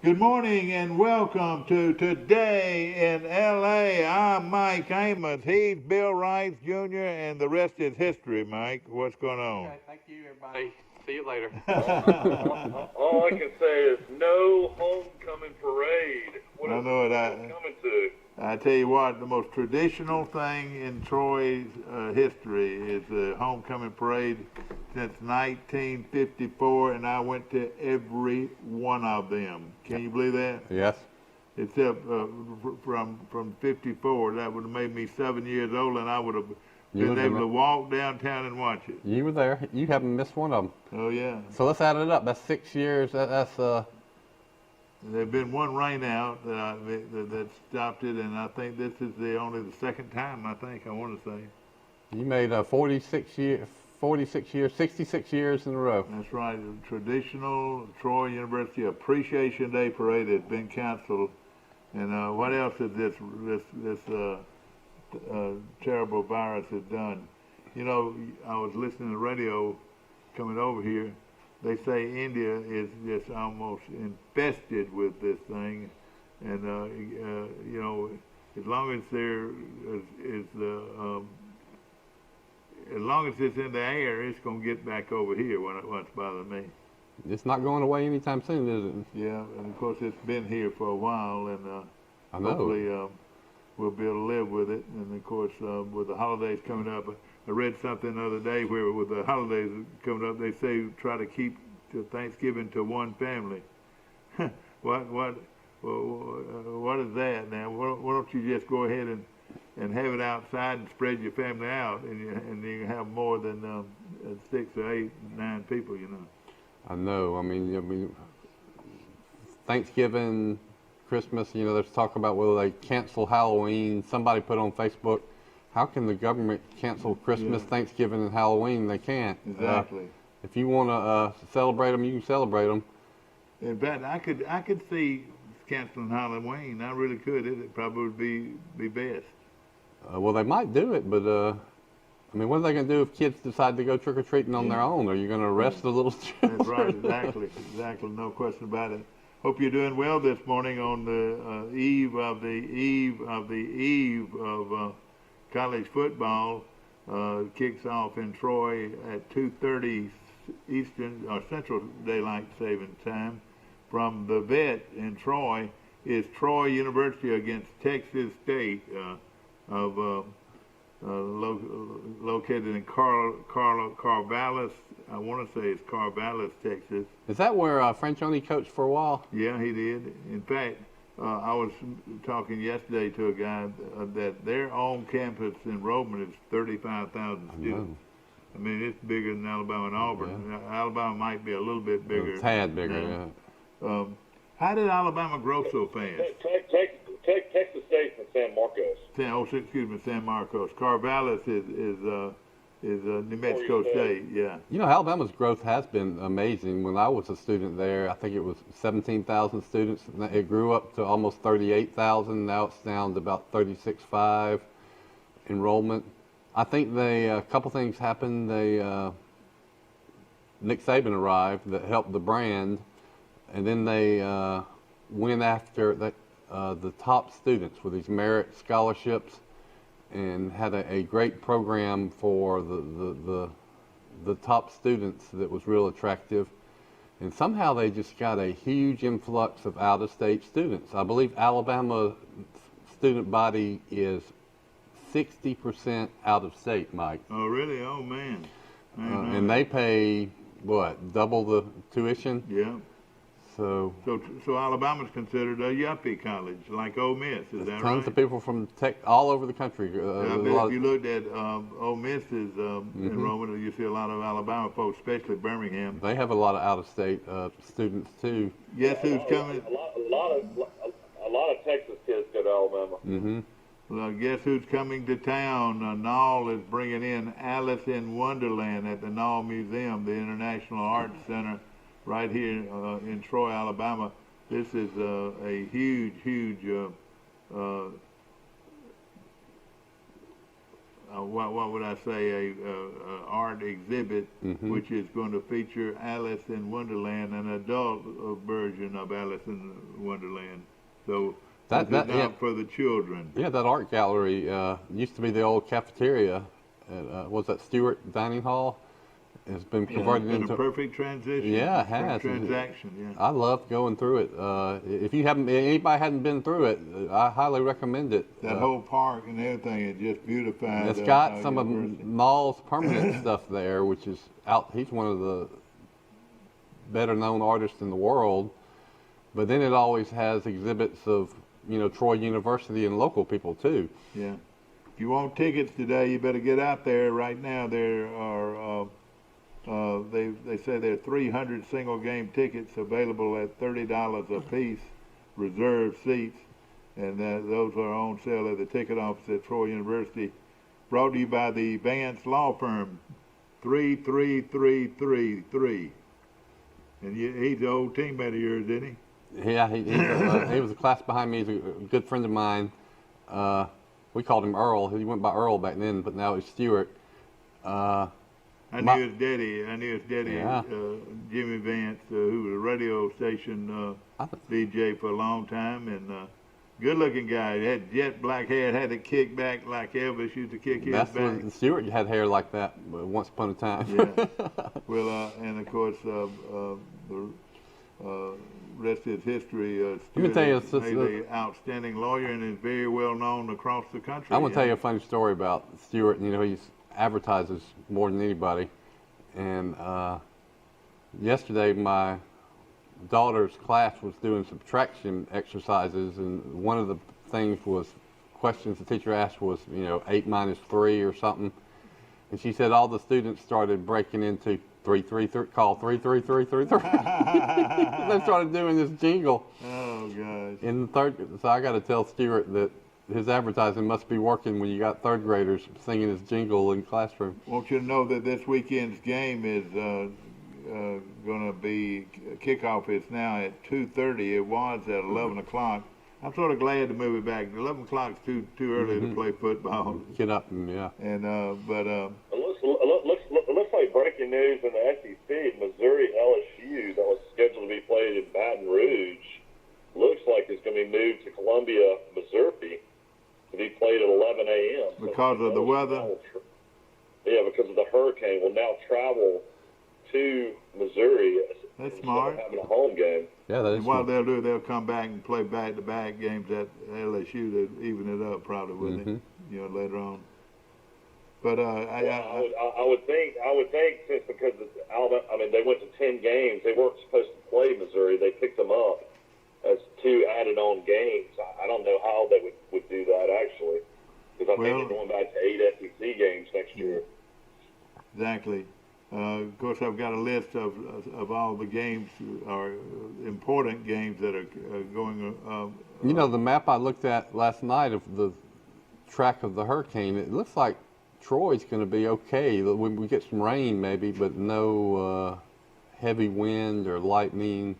Good morning and welcome to Today in L.A. I'm Mike Amos. He's Bill Rice Jr. and the rest is history, Mike. What's going on? Okay, thank you, everybody. See you later. All I can say is no homecoming parade. What I is know it. coming to? I tell you what, the most traditional thing in Troy's history is the homecoming parade since 1954, and I went to every one of them. Can you believe that? Yes. Except from 54, that would have made me 7 years old, and I would have been able to walk downtown and watch it. You were there. You haven't missed one of them. Oh yeah. So let's add it up. That's 6 years. There's been one rain out that stopped it, and I think this is only the second time. I want to say. You made 66 years, 66 years in a row. That's right. The traditional Troy University Appreciation Day parade has been canceled, and what else has this terrible virus has done? You know, I was listening to the radio coming over here. They say India is just almost infested with this thing, and you know, as long as there is as long as it's in the air, it's going to get back over here. What's bothering me. It's not going away anytime soon, is it? Yeah, and of course it's been here for a while, and I know. hopefully we'll be able to live with it. And of course, with the holidays coming up, I read something the other day where with the holidays coming up, they say try to keep Thanksgiving to one family. What is that now? Why don't you just go ahead and have it outside and spread your family out, and you have more than 6 or 8, 9 people, you know. I know. I mean, Thanksgiving, Christmas. You know, there's talk about whether they cancel Halloween. Somebody put on Facebook, how can the government cancel Christmas, Thanksgiving, and Halloween? They can't. Exactly. If you want to celebrate them, you can celebrate them. In fact, I could see canceling Halloween. I really could. It probably would be best. Well, they might do it, but I mean, what are they going to do if kids decide to go trick or treating on their own? Are you going to arrest the little children? That's right. Exactly. No question about it. Hope you're doing well this morning on the eve of college football. Kicks off in Troy at 2:30 Eastern or Central Daylight Saving Time. From the Vet in Troy is Troy University against Texas State, located in Corvallis. I want to say it's Corvallis, Texas. Is that where Franchione coached for a while? Yeah, he did. In fact, I was talking yesterday to a guy that their on-campus enrollment is 35,000 students. I mean, it's bigger than Alabama and Auburn. Yeah. Alabama might be a little bit bigger. A tad bigger, yeah. How did Alabama grow so fast? Texas State and San Marcos. San Marcos. Corvallis is New Mexico State, yeah. You know, Alabama's growth has been amazing. When I was a student there, I think it was 17,000 students. It grew up to almost 38,000. Now it's down to about 36.5 enrollment. I think a couple things happened. Nick Saban arrived that helped the brand, and then they went after the top students with these merit scholarships, and had a great program for the top students that was real attractive. And somehow they just got a huge influx of out-of-state students. I believe Alabama student body is 60% out of state, Mike. Oh, really? Oh, man. And they pay, what, double the tuition? Yeah. So Alabama's considered a yuppie college, like Ole Miss, is that right? Tons of people from all over the country. I bet if you looked at Ole Miss's enrollment, you see a lot of Alabama folks, especially Birmingham. They have a lot of out-of-state students, too. Guess who's coming? A lot of Texas kids go to Alabama. Mm-hmm. Well, guess who's coming to town? Knoll is bringing in Alice in Wonderland at the Knoll Museum, the International Arts Center, right here in Troy, Alabama. This is a huge what would I say, a art exhibit, which is going to feature Alice in Wonderland, an adult version of Alice in Wonderland. So That not for the children. Yeah, that art gallery used to be the old cafeteria. Was that Stewart Dining Hall? It's been converted It's been into a perfect transition. Yeah, it has. Transaction. Yeah. I love going through it. If anybody hadn't been through it, I highly recommend it. That whole park and everything is just beautified. It's got our some of university. Maul's permanent stuff there, which is out. He's one of the better known artists in the world. But then it always has exhibits of, Troy University and local people too. Yeah. If you want tickets today, you better get out there right now. There are they say there are 300 single game tickets available at $30 a piece, reserved seats, and those are on sale at the ticket office at Troy University. Brought to you by the Vance Law Firm, 33333. And he's an old teammate of yours, isn't he? Yeah, he was a class behind me. He's a good friend of mine. We called him Earl. He went by Earl back then, but now he's Stewart. I knew his daddy, Yeah. Jimmy Vance, who was a radio station DJ for a long time, and good-looking guy. He had jet black hair, had to kick back like Elvis used to kick his back. When Stewart had hair like that once upon a time. Yeah. Well, and of course, the rest of his history. Let me tell you, He's an outstanding lawyer and is very well known across the country. I'm going to tell you a funny story about Stewart. He advertises more than anybody. And yesterday, my daughter's class was doing subtraction exercises, and one of the things was questions the teacher asked was, 8 minus 3 or something. And she said all the students started breaking into 333, call 33333. They started doing this jingle. Oh gosh. In the third, so I got to tell Stewart that his advertising must be working when you got third graders singing his jingle in classroom. Want you to know that this weekend's game is going to be kickoff. Is now at 2:30. It was at 11 o'clock. I'm sort of glad to move it back. 11 o'clock's too early to play football. Get up and And but It looks like breaking news in the SEC. Missouri LSU that was scheduled to be played in Baton Rouge looks like it's going to be moved to Columbia, Missouri, to be played at 11 a.m. because of the weather. Yeah, because of the hurricane, will now travel to Missouri. That's smart. Having a home game. Yeah, that is. And what they'll do, they'll come back and play back-to-back games at LSU to even it up, probably, wouldn't it? Later on. But I would think since because Alabama, they went to 10 games. They weren't supposed to play Missouri. They picked them up as 2 added-on games. I don't know how they would do that actually, because I think they're going back to 8 SEC games next year. Exactly. Of course, I've got a list of all the games, or important games that are going. The map I looked at last night of the track of the hurricane, it looks like Troy's going to be okay. We get some rain maybe, but no heavy wind or lightning.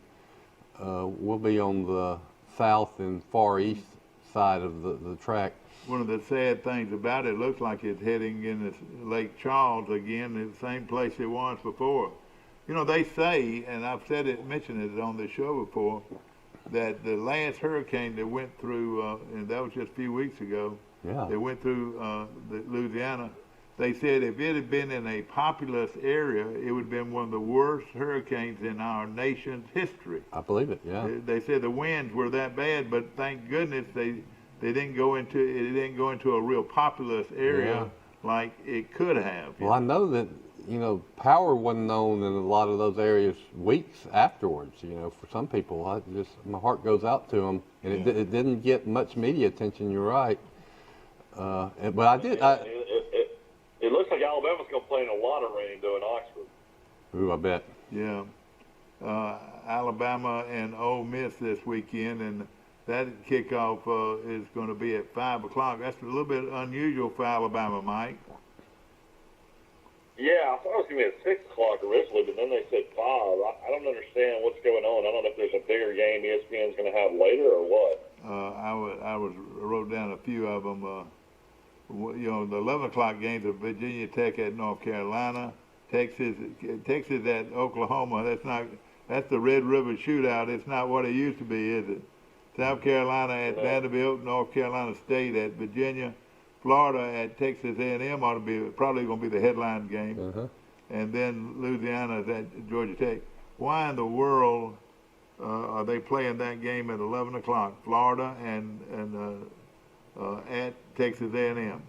We'll be on the south and far east side of the track. One of the sad things about it looks like it's heading in Lake Charles again, the same place it was before. They say, and I've mentioned it on the show before, that the last hurricane that went through, and that was just a few weeks ago, they went through Louisiana. They said if it had been in a populous area, it would have been one of the worst hurricanes in our nation's history. I believe it, yeah. They said the winds were that bad, but thank goodness it didn't go into a real populous area like it could have. Well, I know that power wasn't known in a lot of those areas weeks afterwards. For some people, my heart goes out to them, and it didn't get much media attention. You're right, but I did. It looks like Alabama's going to play in a lot of rain though in Oxford. Ooh, I bet. Yeah, Alabama and Ole Miss this weekend, and that kickoff is going to be at 5 o'clock. That's a little bit unusual for Alabama, Mike. Yeah, I thought it was going to be at 6 o'clock originally, but then they said 5. I don't understand what's going on. I don't know if there's a bigger game ESPN's going to have later or what. I wrote down a few of them. the 11 o'clock games of Virginia Tech at North Carolina, Texas at Oklahoma. That's the Red River Shootout. It's not what it used to be, is it? South Carolina at Vanderbilt, North Carolina State at Virginia, Florida at Texas A&M ought to be probably going to be the headline game, and then Louisiana is at Georgia Tech. Why in the world are they playing that game at 11 o'clock? Florida and at Texas A&M.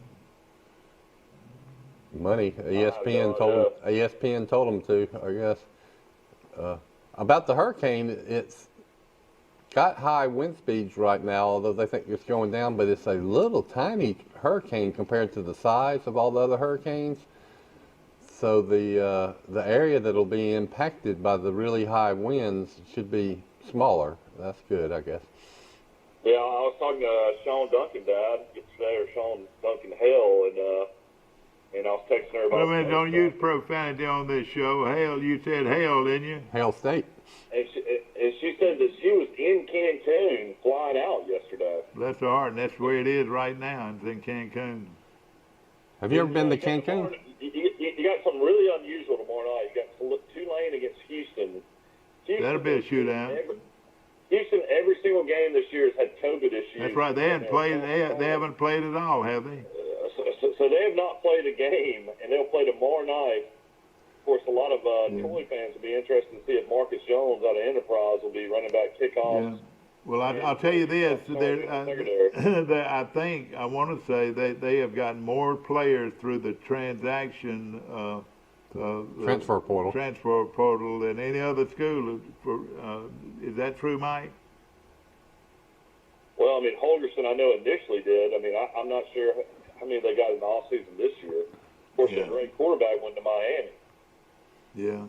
Money. ESPN told them to, I guess. About the hurricane, it's got high wind speeds right now, although they think it's going down, but it's a little tiny hurricane compared to the size of all the other hurricanes. So the area that'll be impacted by the really high winds should be smaller. That's good, I guess. Yeah, I was talking to Sean Duncan, Dad, yesterday, or Sean Duncan Hale, and I was texting her about. Wait a minute, don't use profanity on this show. Hale, you said Hale, didn't you? Hale State. And she said that she was in Cancun flying out yesterday. Bless her heart, and that's where it is right now. It's in Cancun. Have you ever been to Cancun? You got something really unusual tomorrow night. You got Tulane against Houston. That'll be a shootout. Houston, every single game this year has had COVID issues. That's right. They haven't played. They haven't played at all, have they? So they have not played a game, and they'll play tomorrow night. Of course, a lot of Troy fans will be interested to see if Marcus Jones out of Enterprise will be running back kickoffs. Yeah. Well, I'll tell you this. I want to say they have gotten more players through the transaction transfer portal than any other school. Is that true, Mike? Well, I mean, Holgerson, I know initially did. I mean, I'm not sure how many they got in the offseason this year. Of course, their great quarterback went to Miami. Yeah.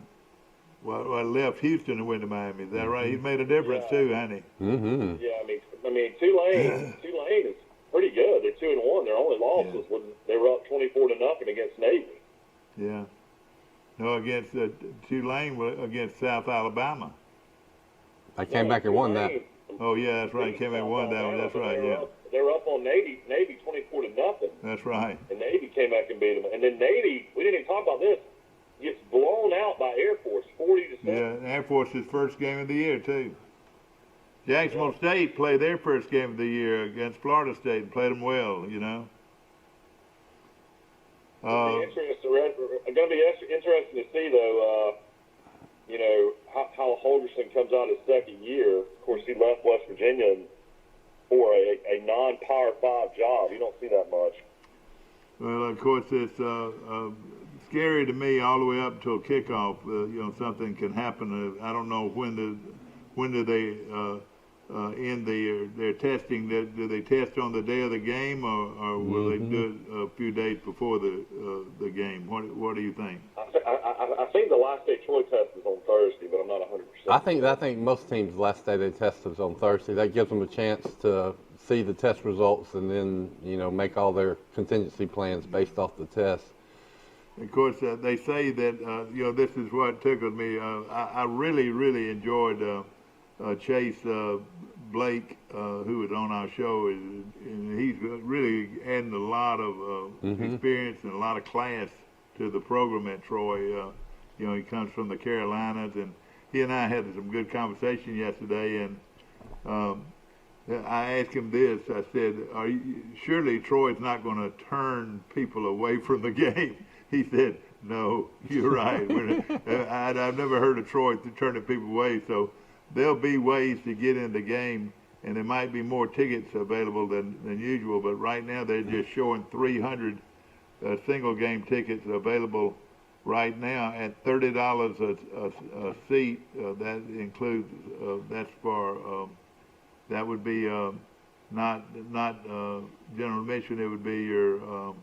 Well, left Houston and went to Miami. Is that right? He's made a difference too, hasn't he? Mm-hmm. Yeah, I mean, Tulane is pretty good. They're 2-1. Their only loss was when they were up 24-0 against Navy. Yeah. No, against Tulane against South Alabama. I came back and won that. Oh yeah, that's right. Came back and won that one. That's right. Yeah. They were up on Navy 24-0. That's right. And Navy came back and beat them. And then Navy, we didn't even talk about this, gets blown out by Air Force 40-7. Yeah, Air Force's first game of the year too. Jacksonville State played their first game of the year against Florida State and played them well. You know. It's going to be interesting to see though. How Holgerson comes out his second year. Of course, he left West Virginia for a non-Power 5 job. You don't see that much. Well, of course, it's scary to me all the way up until kickoff. Something can happen. I don't know when do they end their testing. Do they test on the day of the game, or will they do it a few days before the game? What do you think? I think the last day Troy test is on Thursday, but I'm not 100%. I think most teams' last day they test is on Thursday. That gives them a chance to see the test results and then make all their contingency plans based off the test. Of course, they say that this is what tickled me. I really, really enjoyed Chase Blake, who was on our show, and he's really adding a lot of experience and a lot of class to the program at Troy. He comes from the Carolinas, and he and I had some good conversation yesterday, and I asked him this. I said, surely Troy's not going to turn people away from the game. He said, no, you're right. I've never heard of Troy turning people away, so there'll be ways to get in the game, and there might be more tickets available than usual, but right now they're just showing 300 single-game tickets available right now at $30 a seat. That includes, that's for, that would be not general admission, it would be your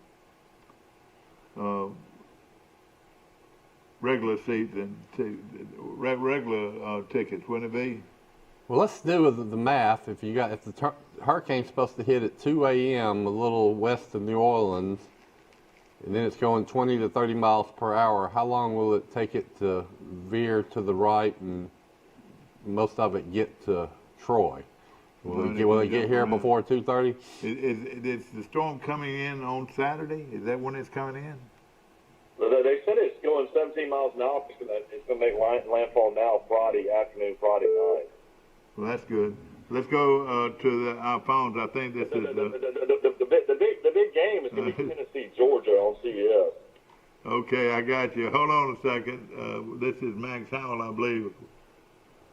regular seats and regular tickets, wouldn't it be? Well, let's do the math. If the hurricane's supposed to hit at 2 a.m. a little west of New Orleans, and then it's going 20 to 30 miles per hour, how long will it take it to veer to the right and most of it get to Troy? Will they get here before 2:30? Is the storm coming in on Saturday? Is that when it's coming in? They said it's going 17 miles an hour. It's going to make landfall now Friday afternoon, Friday night. Well, that's good. Let's go to our phones. I think this is the big game is going to be Tennessee, Georgia on CBS. Okay, I got you. Hold on a second. This is Max Howell, I believe.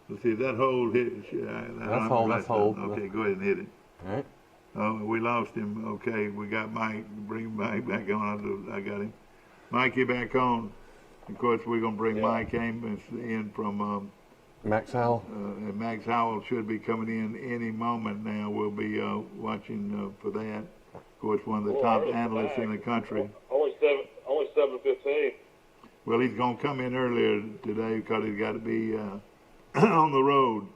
Let's see, that hold hit. That's hold. Okay, go ahead and hit it. All right. Oh, we lost him. Okay, we got Mike. Bring Mike back on. I got him. Mikey back on. Of course, we're going to bring Mike Amos in from Max Howell. and Max Howell should be coming in any moment now. We'll be watching for that. Of course, one of the top analysts in the country. Only 7:15. Well, he's going to come in earlier today because he's got to be on the road.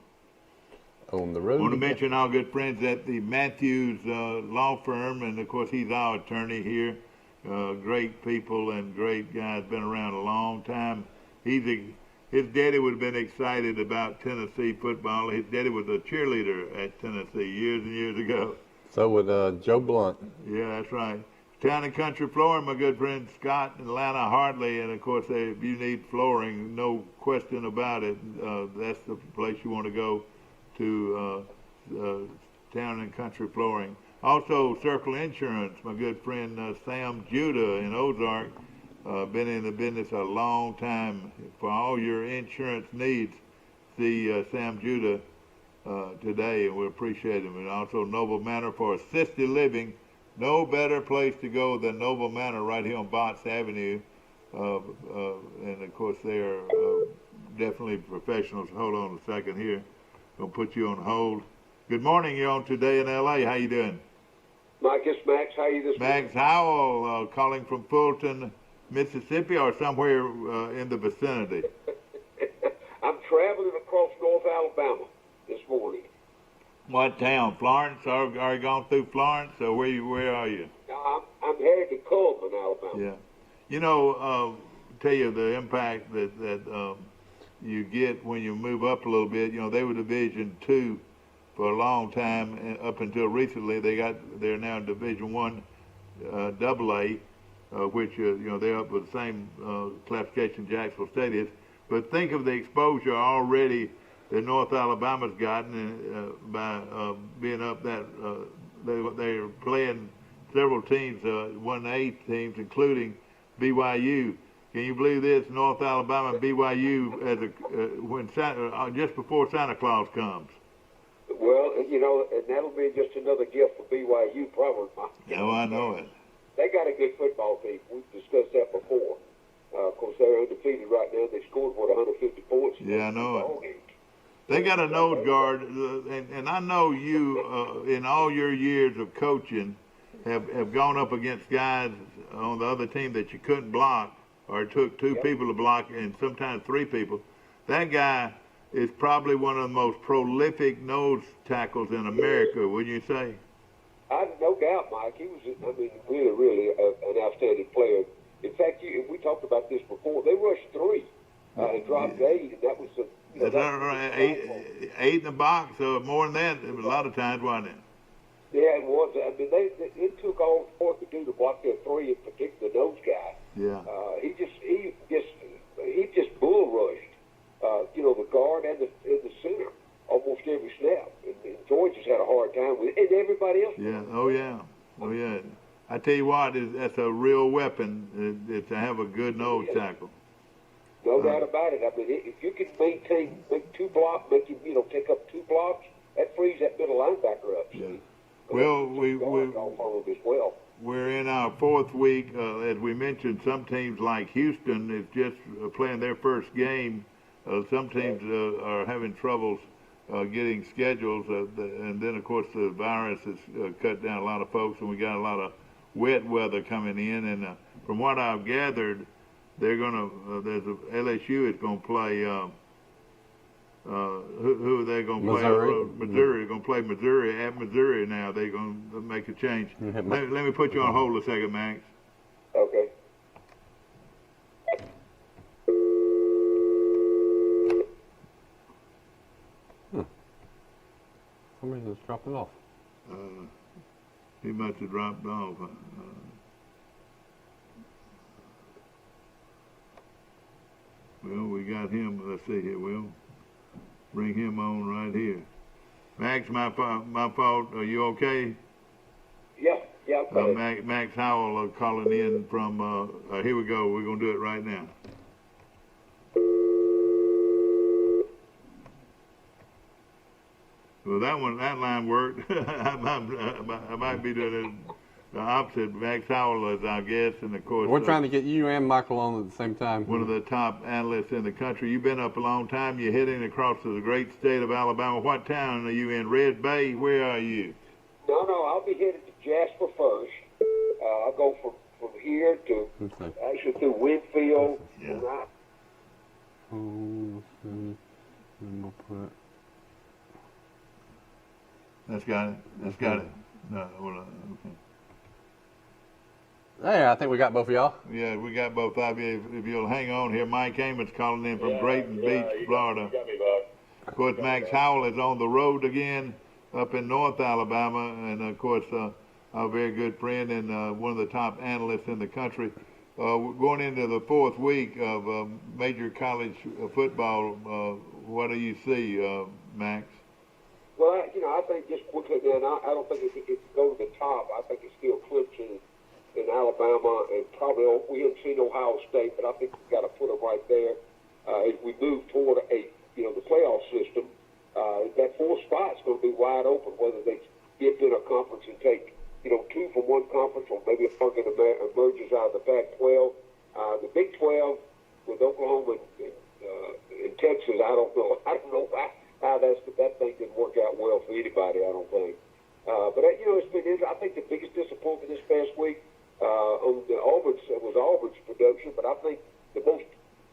On the road. I want to mention our good friends at the Matthews Law Firm, and of course, he's our attorney here. Great people and great guys, been around a long time. His daddy would have been excited about Tennessee football. His daddy was a cheerleader at Tennessee years and years ago. So would Joe Blunt. Yeah, that's right. Town and Country Flooring, my good friend Scott and Lana Hartley, and of course, if you need flooring, no question about it. That's the place you want to go to. Town and Country Flooring. Also, Circle Insurance, my good friend Sam Judah in Ozark. Been in the business a long time. For all your insurance needs, see Sam Judah today, and we appreciate him. And also Noble Manor for assisted living. No better place to go than Noble Manor right here on Botts Avenue. And of course, they are definitely professionals. Hold on a second here. Gonna put you on hold. Good morning. You're on Today in LA. How you doing? Mike, it's Max. How are you this morning? Max Howell, calling from Fulton, Mississippi, or somewhere in the vicinity. I'm traveling across North Alabama this morning. What town? Florence? Are you going through Florence, or where are you? I'm headed to Coleman, Alabama. Yeah. You know, tell you the impact that you get when you move up a little bit. You know, they were Division II for a long time, and up until recently. They're now in Division I, AA, which you know, they're up with the same classification Jacksonville State is. But think of the exposure already that North Alabama's gotten by being up that. They're playing several teams, 1A teams, including BYU. Can you believe this? North Alabama and BYU as when just before Santa Claus comes. Well, you know, and that'll be just another gift for BYU, probably. Oh, I know it. They got a good football team. We've discussed that before. Of course, they're undefeated right now. They scored, 150 points? Yeah, I know it. They got a nose guard, and I know you, in all your years of coaching, have gone up against guys on the other team that you couldn't block, or it took two people to block, and sometimes three people. That guy is probably one of the most prolific nose tackles in America, wouldn't you say? No doubt, Mike. He was, really an outstanding player. In fact, we talked about this before. They rushed 3 and dropped 8, and that was eight in the box, more than that, a lot of times, wasn't it? Yeah, it was. I mean, it took all fourth to do to block their 3, in particular, the nose guy. Yeah. He just bull rushed. The guard and the center almost every snap. And Georgia's had a hard time with it, and everybody else. Yeah. Oh yeah. I tell you what, that's a real weapon to have a good nose tackle. No doubt about it. I mean, if you can make 2 blocks, make him, take up 2 blocks, that frees that middle linebacker up. Yeah. Well, we're in our 4th week. As we mentioned, some teams like Houston is just playing their first game. Some teams are having troubles getting schedules, and then of course the virus has cut down a lot of folks, and we got a lot of wet weather coming in. And from what I've gathered, they're gonna. LSU is gonna play. Who are they gonna play? Missouri. They're gonna play Missouri at Missouri now. They're gonna make a change. Let me put you on hold a second, Max. Okay. for me? Let's drop it off. He must have dropped off. Well, we got him. Let's see here. We'll bring him on right here. Max, my fault. Are you okay? Yeah, okay. Max Howell calling in from. Here we go. We're gonna do it right now. Well, that line worked. I might be doing it the opposite. Max Howell is our guest, and of course We're trying to get you and Michael on at the same time. one of the top analysts in the country. You've been up a long time. You're heading across to the great state of Alabama. What town are you in? Red Bay? Where are you? No, I'll be headed to Jasper first. I'll go from here to actually through Winfield. Yeah. And Let's see. And we'll put. That's got it. No, well, okay. Hey, I think we got both of y'all. Yeah, we got both of you. If you'll hang on here, Mike Amos calling in from Drayton Beach, Florida. You got me, Buck. Of course, Max Howell is on the road again up in North Alabama, and of course, our very good friend and one of the top analysts in the country. We're going into the fourth week of major college football. What do you see, Max? well, I think just quickly, man, I don't think it can go to the top. I think it's still Clemson in Alabama, and probably we haven't seen Ohio State, but I think we've got to put them right there. As we move toward the playoff system, that fourth spot's going to be wide open. Whether they get in a conference and take two from one conference, or maybe a market emerges out of the Pac-12, the Big 12 with Oklahoma and Texas. I don't know how that thing didn't work out well for anybody. I don't think. But it's been. I think the biggest disappointment this past week on the Auburn's production. But I think the most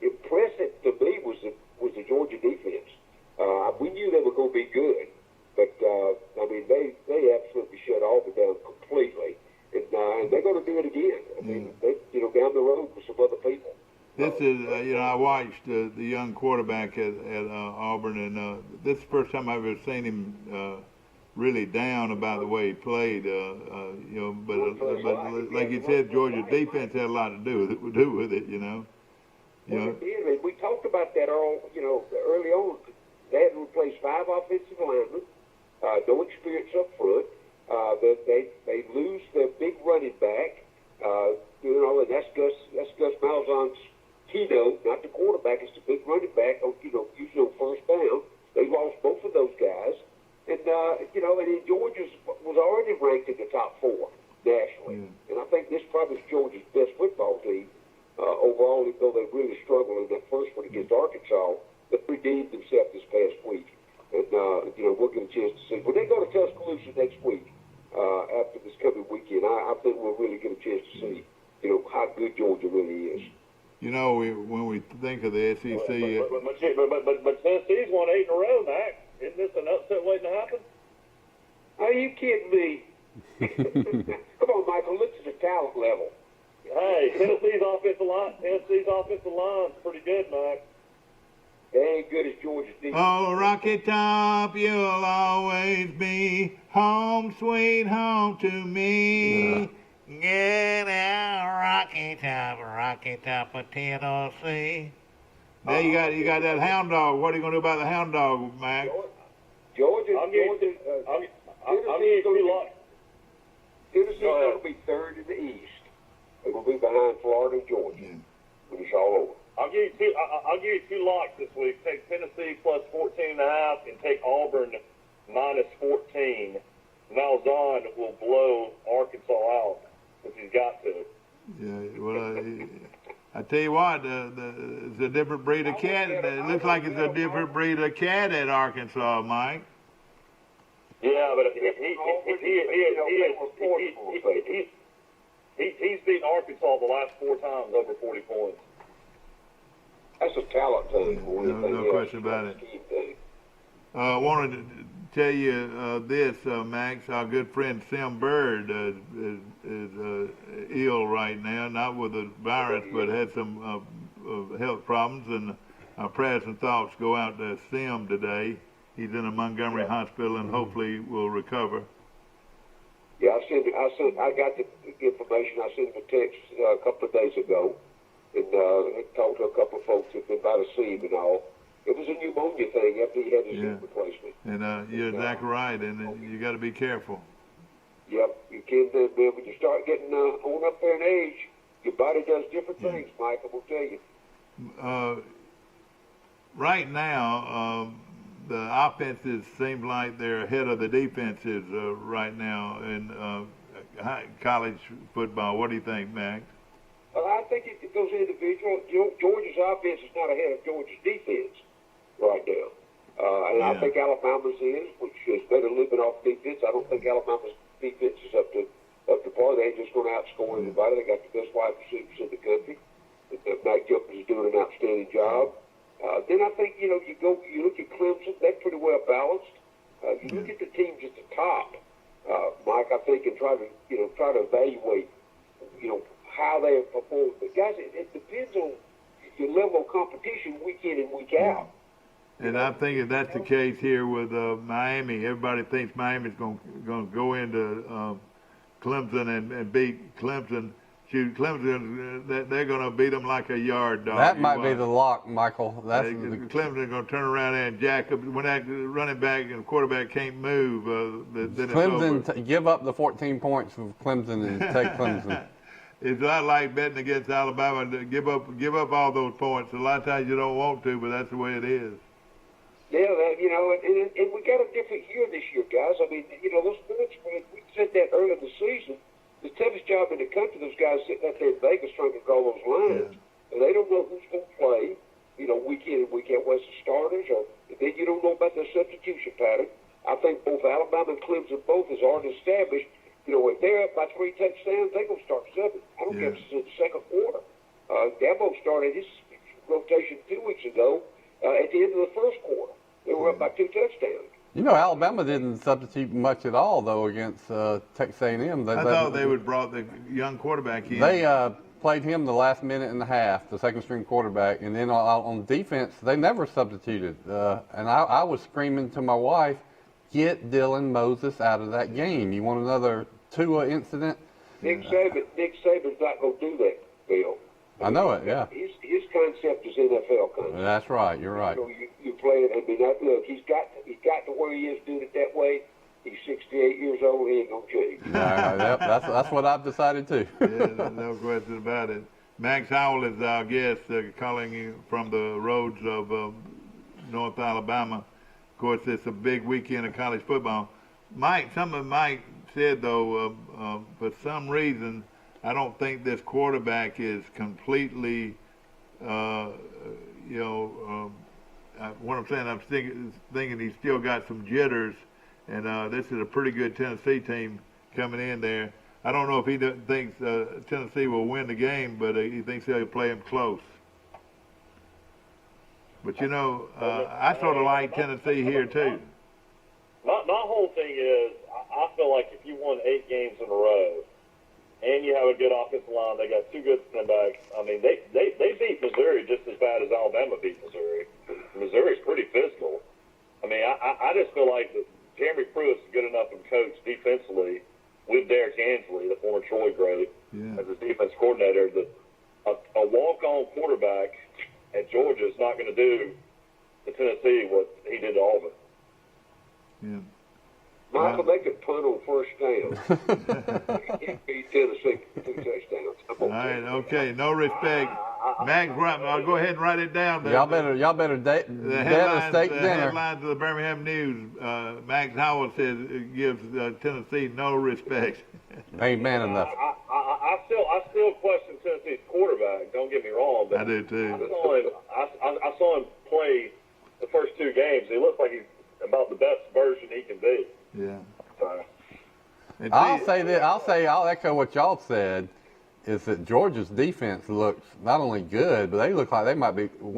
impressive to me was the Georgia defense. We knew they were going to be good, but I mean they absolutely shut Auburn down completely, and they're going to do it again. I mean they down the road with some other people. This is, I watched the young quarterback at Auburn, and this is the first time I've ever seen him really down about the way he played. But like you said, Georgia defense had a lot to do with it. Well, it did. We talked about that early on. They had to replace 5 offensive linemen, no experience up front. They lose their big running back, and that's Gus Malzahn's keynote, not the quarterback. It's the big running back, usually on first down. They lost both of those guys. And, and Georgia was already ranked in the top 4 nationally. And I think this probably is Georgia's best football team overall, even though they really struggled in that first one against Arkansas. They redeemed themselves this past week. And, we'll get a chance to see. When they go to Tuscaloosa next week, after this coming weekend, I think we'll really get a chance to see, how good Georgia really is. When we think of the SEC, but Tennessee's won 8 in a row, Mac. Isn't this an upset waiting to happen? Are you kidding me? Come on, Michael. Look at the talent level. Hey, Tennessee's offensive line's pretty good, Mac. They ain't good as Georgia's defense. oh, Rocky Top, you'll always be home, sweet home to me. Get out, Rocky Top of Tennessee. There you got that hound dog. What are you going to do about the hound dog, Mac? Tennessee's going to be third in the East. They're going to be behind Florida and Georgia when it's all over. I'll give you 2 locks this week. Take Tennessee plus 14.5 and take Auburn minus 14. Malzahn will blow Arkansas out if he's got to. Yeah, well, I tell you what, it's a different breed of cat. It looks like it's a different breed of cat at Arkansas, Mike. Yeah, but he's beaten Arkansas the last 4 times over 40 points. That's a talent thing. No question about it. I wanted to tell you this, Max. Our good friend Sim Bird is ill right now, not with the virus, but had some health problems. And our prayers and thoughts go out to Sim today. He's in a Montgomery hospital and hopefully will recover. Yeah, I got the information. I sent him a text a couple of days ago, and talked to a couple of folks that been by to see him and all. It was a pneumonia thing after he had his hip replacement. And you're exactly right, and you got to be careful. Yep, you can't. When you start getting on up there in age, your body does different things, Mike. I will tell you. Right now, the offenses seem like they're ahead of the defenses right now in college football. What do you think, Max? I think it goes individual. Georgia's offense is not ahead of Georgia's defense right now. And I think Alabama's is, which is better living off defense. I don't think Alabama's defense is up to par. They're just going to outscore everybody. They got the best wide receivers in the country. Mac Jones is doing an outstanding job. Then I think, you look at Clemson, they're pretty well balanced. You look at the teams at the top, Mike, I think, and try to evaluate, how they have performed. But guys, it depends on your level of competition week in and week out. And I think if that's the case here with Miami, everybody thinks Miami's going to go into Clemson and beat Clemson. Shoot, Clemson, they're going to beat them like a yard dog. That might be the lock, Michael. Clemson's going to turn around and jack up. When that running back and quarterback can't move, then it's Clemson, over. give up the 14 points for Clemson and take Clemson. It's not like betting against Alabama to give up all those points. A lot of times you don't want to, but that's the way it is. Yeah, and we got a different year this year, guys. I mean, those points, we said that early in the season. The toughest job in the country, those guys sitting out there in Vegas trying to draw those lines. And they don't know who's going to play, week in and week out, whether it's the starters, or then you don't know about their substitution pattern. I think both Alabama and Clemson both is already established. If they're up by 3 touchdowns, they're going to start 7. I don't care if it's in the second quarter. Dabo started his rotation 2 weeks ago at the end of the first quarter. They were up by 2 touchdowns. Alabama didn't substitute much at all, though, against Texas A&M. I thought they would brought the young quarterback in. They played him the last minute and a half, the second-string quarterback, and then on defense, they never substituted. And I was screaming to my wife, get Dylan Moses out of that game. You want another Tua incident? Nick Saban's not going to do that, Bill. I know it, yeah. His concept is NFL concept. That's right, you're right. You play it. I mean, look, he's got to where he is doing it that way. He's 68 years old. He ain't gonna change. That's what I've decided too. Yeah, no question about it. Max Howell is our guest, calling you from the roads of North Alabama. Of course, it's a big weekend of college football. Something Mike said though, for some reason, I don't think this quarterback is completely, what I'm saying, I'm thinking he's still got some jitters, and this is a pretty good Tennessee team coming in there. I don't know if he thinks Tennessee will win the game, but he thinks they'll play him close. But, I sort of like Tennessee here, too. My whole thing is, I feel like if you won 8 games in a row, and you have a good offensive line, they got 2 good running backs. I mean, they beat Missouri just as bad as Alabama beat Missouri. Missouri's pretty physical. I mean, I just feel like that Jeremy Pruitt's good enough of a coach defensively with Derek Ansley, the former Troy great, as his defense coordinator, that a walk-on quarterback at Georgia is not going to do to Tennessee what he did to Auburn. Yeah. Michael, they could punt on first down. He beat Tennessee 2 touchdowns. All right, okay, no respect. Max, I'll go ahead and write it down. Y'all better date a steak dinner. Headlines of the Birmingham News. Max Howell says it gives Tennessee no respect. Ain't man enough. I still question Tennessee's quarterback. Don't get me wrong, but I do too. I saw him play the first 2 games. He looks like he's about the best version he can be. Yeah. I'll echo what y'all said, is that Georgia's defense looks not only good, but they look like they might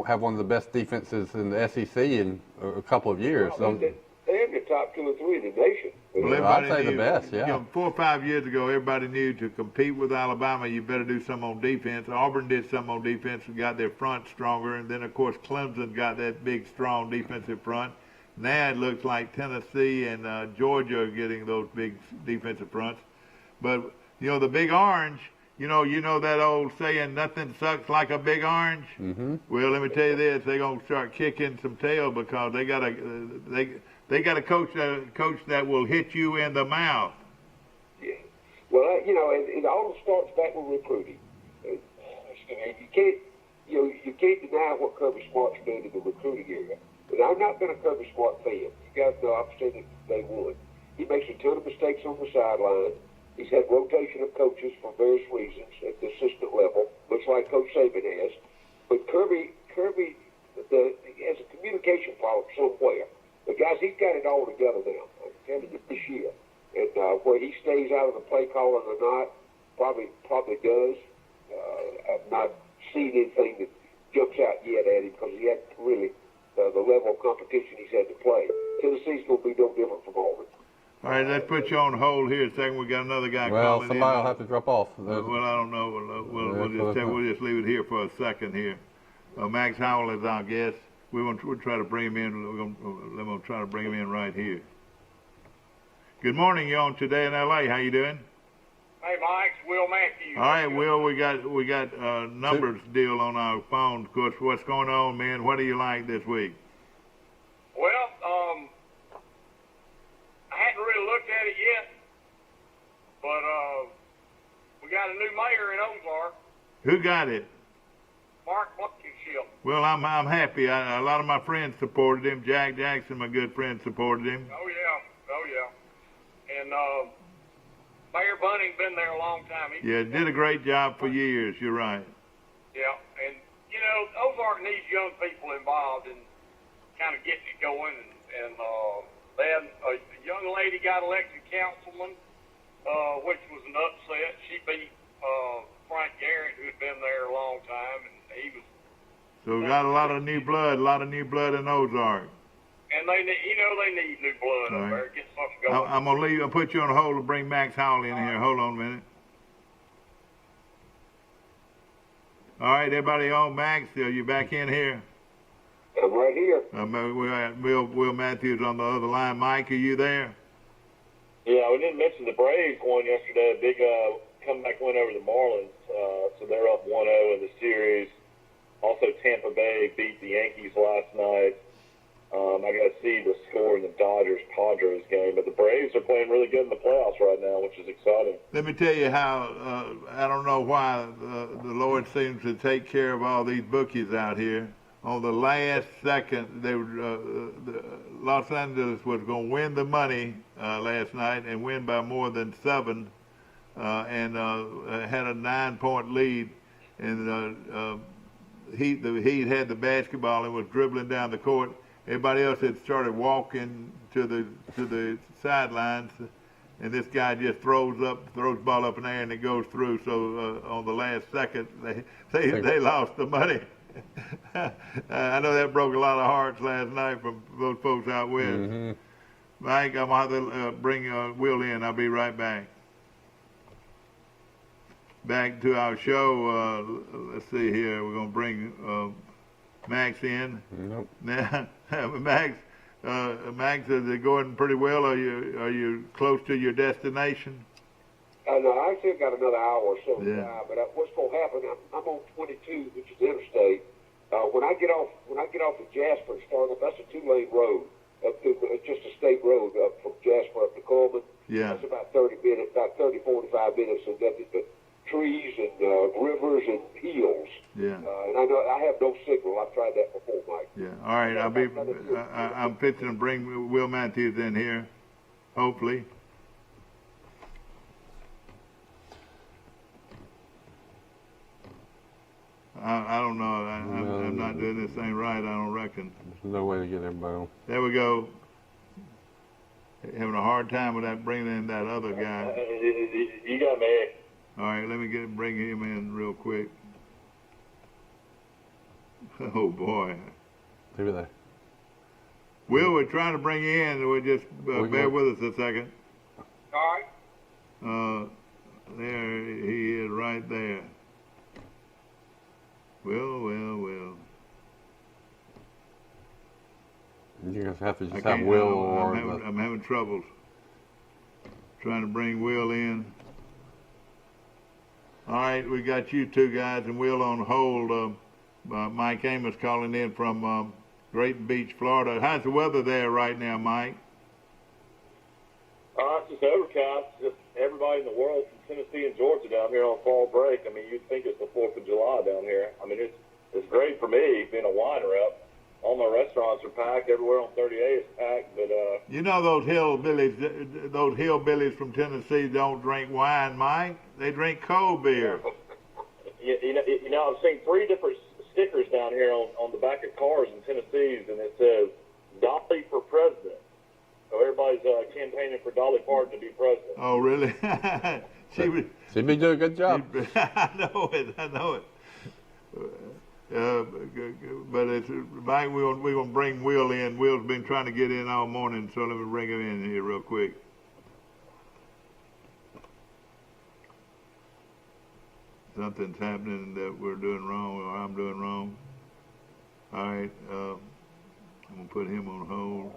have one of the best defenses in the SEC in a couple of years. Well, they're in the top 2 or 3 in the nation. Well, I'd say the best, yeah. 4 or 5 years ago, everybody knew to compete with Alabama, you better do something on defense. Auburn did something on defense and got their front stronger. And then, of course, Clemson got that big, strong defensive front. Now it looks like Tennessee and Georgia are getting those big defensive fronts. But the Big Orange. You know that old saying, "Nothing sucks like a big orange." Mm-hmm. Well, let me tell you this: they're gonna start kicking some tail because they got a coach that will hit you in the mouth. Yeah. Well, it all starts back with recruiting. You can't deny what Kirby Smart's doing in the recruiting area. And I've not been a Kirby Smart fan. You guys know I've said it from day one. He makes a ton of mistakes on the sideline. He's had rotation of coaches for various reasons at the assistant level. Looks like Coach Saban has. But Kirby has a communication problem somewhere. But guys, he's got it all together now. I'm telling you this year. And where he stays out of the play calling or not, probably does. I've not seen anything that jumps out yet at him because he had really the level of competition he's had to play. Tennessee's going to be no different from Auburn. All right, let's put you on hold here a second. We got another guy calling in. Well, somebody will have to drop off. Well, I don't know. We'll just leave it here for a second here. Max Howell is our guest. We'll try to bring him in. We're going to try to bring him in right here. Good morning. You're on Today in L.A. How you doing? Hey, Mike, it's Will Matthews. All right, Will. We got numbers deal on our phone. Of course, what's going on, man? What do you like this week? Well, I hadn't really looked at it yet, but we got a new mayor in Ozark. Who got it? Mark Blankenship. Well, I'm happy. A lot of my friends supported him. Jack Jackson, my good friend, supported him. Oh yeah. And Mayor Bunning been there a long time. Did a great job for years. You're right. Yeah, and Ozark needs young people involved in kind of getting it going. And they had a young lady got elected councilman, which was an upset. She beat Frank Garrett, who had been there a long time, and he was. So we got a lot of new blood in Ozark. And they need new blood All up right. there. Get something going. I'm gonna leave. I'll put you on hold and bring Max Howell in here. Hold on a minute. All right, everybody on. Max, are you back in here? I'm right here. We got Will Matthews on the other line. Mike, are you there? Yeah, we didn't mention the Braves won yesterday. A big comeback win over the Marlins. So they're up 1-0 in the series. Also, Tampa Bay beat the Yankees last night. I got to see the score in the Dodgers-Padres game. But the Braves are playing really good in the playoffs right now, which is exciting. Let me tell you how, I don't know why the Lord seems to take care of all these bookies out here. On the last second, Los Angeles was going to win the money last night and win by more than 7 and had a 9-point lead. And the Heat had the basketball and was dribbling down the court. Everybody else had started walking to the sidelines, and this guy just throws the ball up in the air and it goes through. So on the last second, they lost the money. I know that broke a lot of hearts last night from those folks out west. Mm-hmm. Mike, I'm going to have to bring Will in. I'll be right back. Back to our show. Let's see here. We're going to bring Max in. Nope. Now, Max, is it going pretty well? Are you close to your destination? No, I still got another hour or so to Yeah. drive. But what's going to happen? I'm on 22, which is interstate. When I get off at Jasper and start up, that's a 2-lane road. It's just a state road up from Jasper up to Coleman. Yeah. That's about 30 minutes, about 30, 45 minutes, and nothing but trees and rivers and hills. Yeah. And I know I have no signal. I've tried that before, Mike. Yeah. All right. I'm fixing to bring Will Matthews in here, hopefully. I don't know. I'm not doing this thing right. I don't reckon. There's no way to get everybody on. There we go. Having a hard time with that bringing in that other guy. You got me. All right, let me bring him in real quick. Oh boy. Maybe they. Will, we're trying to bring you in. We'll just bear with us a second. All right. There he is, right there. Well. You just have to I just have can't- Will I'm having troubles trying to bring Will in. All right, we got you two guys and Will on hold. Mike Amos calling in from Great Beach, Florida. How's the weather there right now, Mike? It's just overcast. Just everybody in the world from Tennessee and Georgia down here on fall break. I mean, you'd think it's the 4th of July down here. I mean, it's great for me being a wine rep. All my restaurants are packed. Everywhere on 38 is packed. But you know those hillbillies from Tennessee don't drink wine, Mike. They drink cold beer. you know, I've seen 3 different stickers down here on the back of cars in Tennessee's, and it says Dolly for president. So everybody's campaigning for Dolly Parton to be president. Oh, really? She'd be doing a good job. I know it. But it's Mike. We're gonna bring Will in. Will's been trying to get in all morning, so let me bring him in here real quick. Something's happening that we're doing wrong, or I'm doing wrong. All right, I'm gonna put him on hold.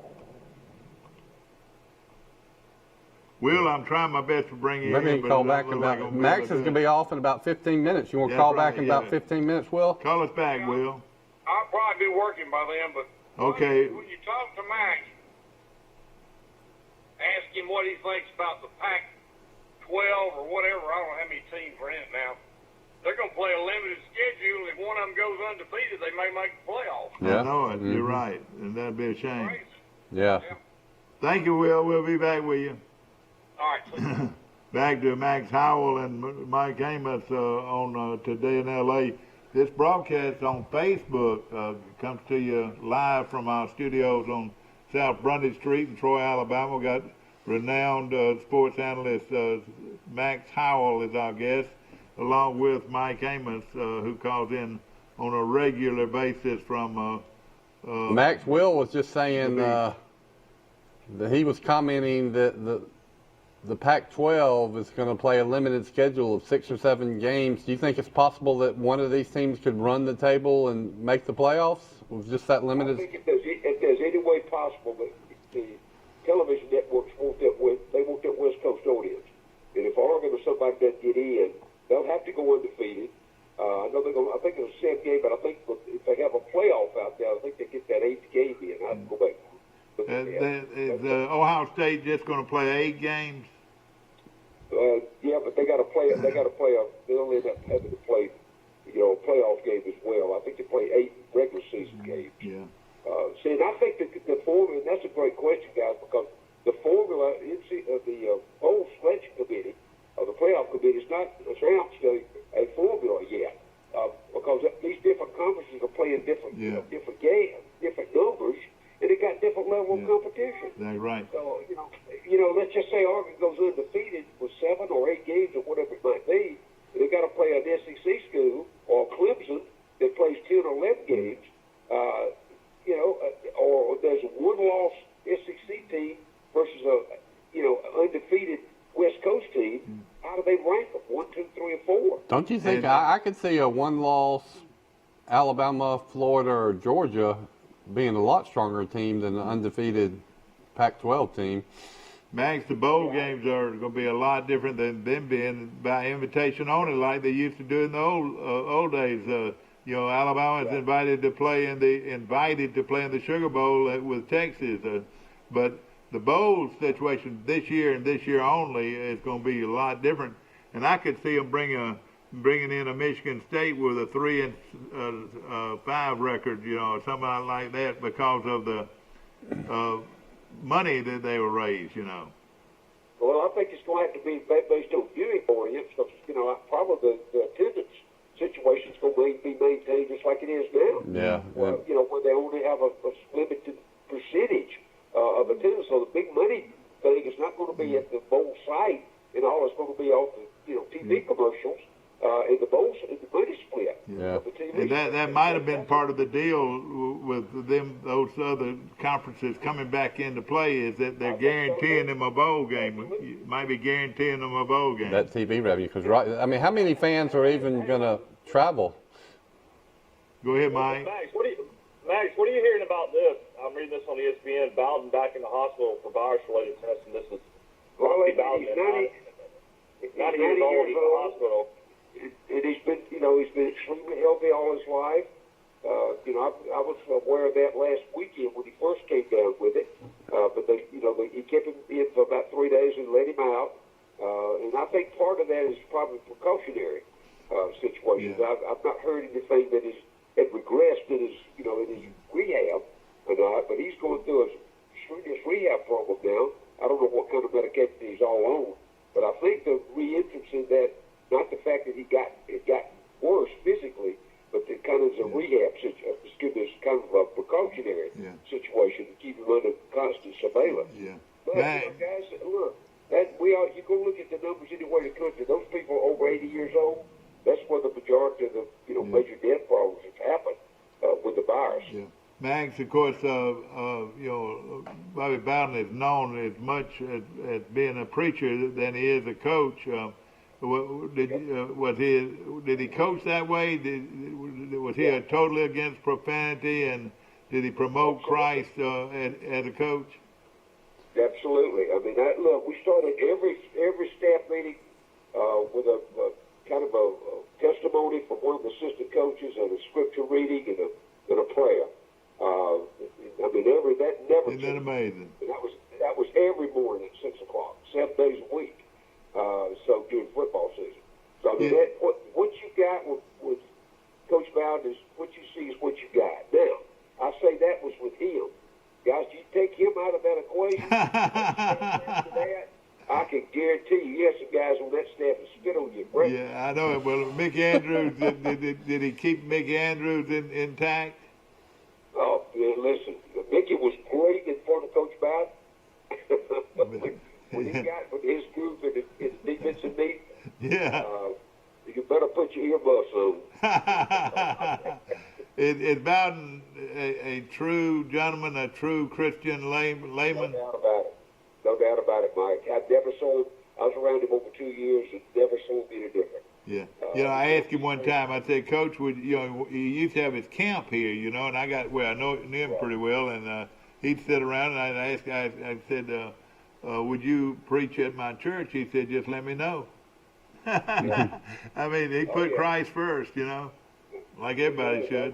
Will, I'm trying my best to bring you Maybe in. you can call back in about. Max is going to be off in about 15 minutes. You want to call back in about 15 minutes, Will? Call us back, Will. I'll probably be working by then, but okay. When you talk to Max, ask him what he thinks about the Pac-12 or whatever. I don't know how many teams are in it now. They're going to play a limited schedule. If one of them goes undefeated, they may make the playoffs. Yeah. I know it. You're right, and that'd be a shame. Crazy. Yeah. Thank you, Will. We'll be back with you. All right. Back to Max Howell and Mike Amos on Today in L.A. This broadcast on Facebook comes to you live from our studios on South Brundage Street in Troy, Alabama. We got renowned sports analyst Max Howell is our guest, along with Mike Amos, who calls in on a regular basis from... Max, Will was just saying that he was commenting that the Pac-12 is going to play a limited schedule of 6 or 7 games. Do you think it's possible that one of these teams could run the table and make the playoffs with just that limited? I think if there's any way possible, that the television networks want that West Coast audience. And if Oregon or somebody doesn't get in, they'll have to go undefeated. I know they're going. I think it's a 7 game, but I think if they have a playoff out there, I think they get that 8th game in. I have to go back. Is Ohio State just going to play 8 games? Yeah, but they got to play. They'll end up having to play, a playoff game as well. I think they play 8 regular season games. Yeah. See, and I think the formula. And that's a great question, guys, because the formula of the bowl selection committee, of the playoff committee, is not announced a formula yet, because these different conferences are playing different games, different numbers, and they got different level of competition. That's right. So let's just say Oregon goes undefeated with 7 or 8 games or whatever it might be. They've got to play an SEC school or Clemson that plays 10 or 11 games. Or there's a 1-loss SEC team versus a undefeated West Coast team. How do they rank them? 1, 2, 3, and 4? Don't you think I could see a 1-loss Alabama, Florida, or Georgia being a lot stronger team than an undefeated Pac-12 team? Max, the bowl games are going to be a lot different than them being by invitation only, like they used to do in the old days. Alabama is invited to play in the Sugar Bowl with Texas, but the bowl situation this year and this year only is going to be a lot different. And I could see them bringing in a Michigan State with a 3-5 record, something like that, because of the money that they will raise, Well, I think it's going to have to be based on viewing audience, because probably the attendance situation is going to be maintained just like it is now. Yeah. Where they only have a limited percentage of attendance. So the big money thing is not going to be at the bowl site, and all it's going to be off the TV commercials and the bowl, and the money split. Yeah. And that might have been part of the deal with those other conferences coming back into play, is that they're guaranteeing them a bowl game. You might be guaranteeing them a bowl game. That TV revenue, because how many fans are even going to travel? Go ahead, Mike. Max, what are you hearing about this? I I'm reading this on ESPN. Bowden back in the hospital for virus-related testing. This is Well, Rocky he's Bowden, 90 years old in the hospital. And he's been, he's been extremely healthy all his life. I was aware of that last weekend when he first came down with it. But he kept him in for about 3 days and let him out. And I think part of that is probably precautionary situations. Yeah. I've not heard anything that had regressed in his, in his rehab or not. But he's going through a serious rehab program now. I don't know what kind of medication he's all on, but I think the re-entrance in that, not the fact that it got worse physically, but it kind of is a rehab situation. It's kind of a precautionary situation to keep him under constant surveillance. Yeah. But guys, look, you go look at the numbers anywhere in the country. Those people over 80 years old, that's where the majority of the major death problems have happened with the virus. Yeah. Mags, of course, Bobby Bowden is known as much as being a preacher than he is a coach. Did he coach that way? Was he totally against profanity, and did he promote Christ as a coach? Absolutely. I mean, look, we started every staff meeting with a kind of a testimony from one of the assistant coaches and a scripture reading and a prayer. I mean, that never Isn't that amazing? And that was every morning at 6 o'clock, 7 days a week. So during football season. So I mean, what you got with Coach Bowden is what you see is what you got. Now, I say that was with him. Guys, you take him out of that equation, I can guarantee you, yes, some guys on that staff will spit on you. Right? Yeah, I know it. Well, Mickey Andrews, did he keep Mickey Andrews intact? Oh, man, listen, Mickey was great in front of Coach Bowden. when he got with his group and his defensive knee, you better put your earbuds on. Is Bowden a true gentleman, a true Christian layman? No doubt about it. No doubt about it, Mike. I never saw him. I was around him over 2 years and never saw him any different. Yeah. I asked him one time, I said, Coach, he used to have his camp here, and I knew him pretty well, and he'd sit around, and I said, would you preach at my church? He said, just let me know. I mean, he put Christ first, like everybody should.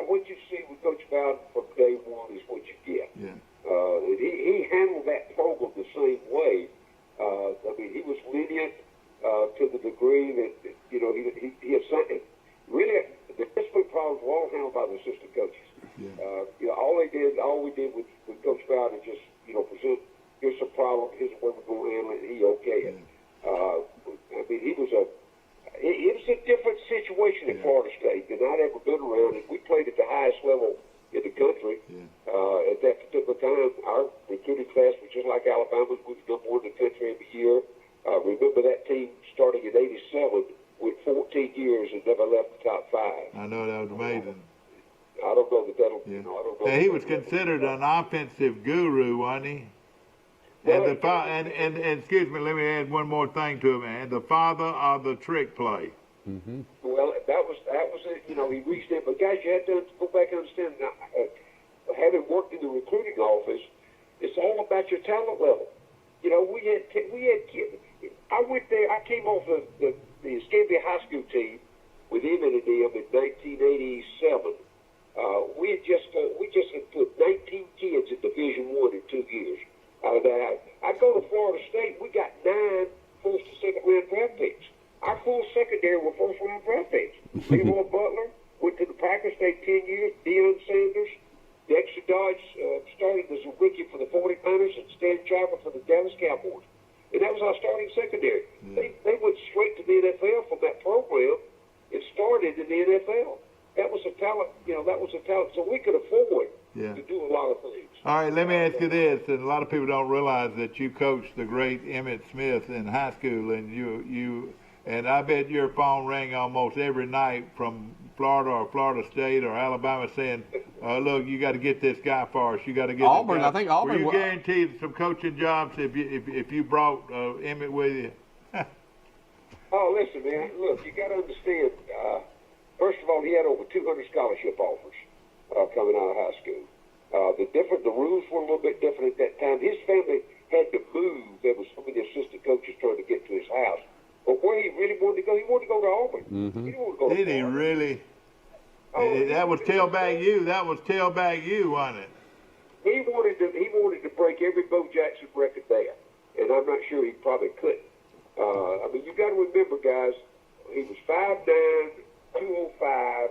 What you see with Coach Bowden from day one is what you get. Yeah. He handled that program the same way. I mean, he was lenient to the degree that he assigned. Really, the discipline problems were all handled by the assistant coaches. Yeah. All we did with Coach Bowden is just present. Here's some problem. Here's the way we're going to handle it. And he okayed it. I mean, it was a different situation at Florida State than I'd ever been around. And we played at the highest level in the country. At that particular time, our recruiting class was just like Alabama's. We were number one in the country every year. Remember that team starting in '87 with 14 years and never left the top 5. I know, that was amazing. I don't know that that'll. Yeah. I don't know. Now, he was considered an offensive guru, wasn't he? And excuse me, let me add one more thing to him, man. The father of the trick play. Mm-hmm. Well, that was it. He reached in, but guys, you have to go back and understand. Having worked in the recruiting office, it's all about your talent level. We had kids. I went there. I came off the Escambia High School team with him and them in 1987. We just had put 19 kids in Division I in 2 years. Out of that, I go to Florida State. We got 9 first and second round draft picks. Our full secondary were first round draft picks. Leroy Butler went to the Packers, stayed 10 years. Deion Sanders, Dexter Dodge started as a rookie for the 49ers, and Stan Travel for the Dallas Cowboys. And that was our starting secondary. They went straight to the NFL from that program and started in the NFL. That was a talent, that was a talent. So we could afford to do a lot of things. All right, let me ask you this, and a lot of people don't realize that you coached the great Emmitt Smith in high school, and I bet your phone rang almost every night from Florida or Florida State or Alabama saying, look, you got to get this guy for us. You got to get Auburn. I think Auburn. Were you guaranteed some coaching jobs if you brought Emmitt with you? Oh, listen, man. Look, you got to understand. First of all, he had over 200 scholarship offers. coming out of high school. The rules were a little bit different at that time. His family had to move. There was so many assistant coaches trying to get to his house. But where he really wanted to go, he wanted to go to Auburn. Mm-hmm. He didn't want to go to Did he Florida. really? Oh, That was tailback you. That was tailback you, wasn't it? He wanted to break every Bo Jackson record there, and I'm not sure he probably couldn't. I mean, you got to remember, guys, he was 5'9", 205,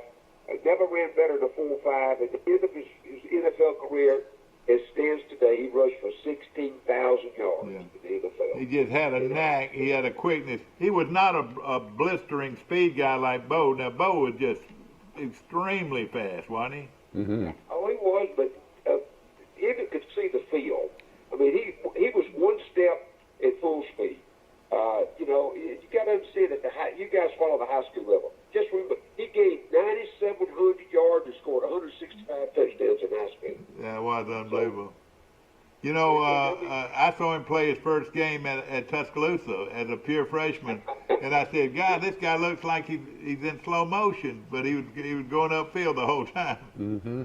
never ran better than a 4.5. At the end of his NFL career, as stands today, he rushed for 16,000 yards in the NFL. He just had a knack. He had a quickness. He was not a blistering speed guy like Bo. Now, Bo was just extremely fast, wasn't he? Mm-hmm. Oh, he was, but even could see the field. I mean, he was one step at full speed. You got to understand that you guys follow the high school level. Just remember, he gained 9,700 yards and scored 165 touchdowns in high school. Yeah, it was unbelievable. I saw him play his first game at Tuscaloosa as a pure freshman, and I said, God, this guy looks like he's in slow motion, but he was going upfield the whole time. Mm-hmm.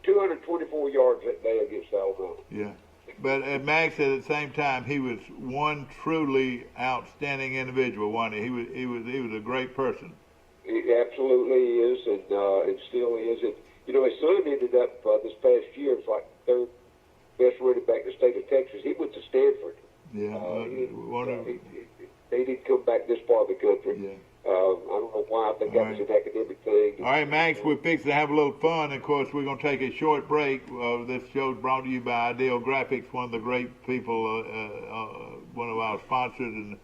224 yards that day against Alabama. Yeah. But at Max, at the same time, he was one truly outstanding individual, wasn't he? He was a great person. He absolutely is, and still is. And, his son ended up this past year, was like third best running back in the state of Texas. He went to Stanford. Yeah. They didn't come back this far of the country. Yeah. I don't know why. I think that was an academic thing. All right, Max, we're fixing to have a little fun. Of course, we're going to take a short break. This show is brought to you by Ideal Graphics, one of the great people, one of our sponsors, and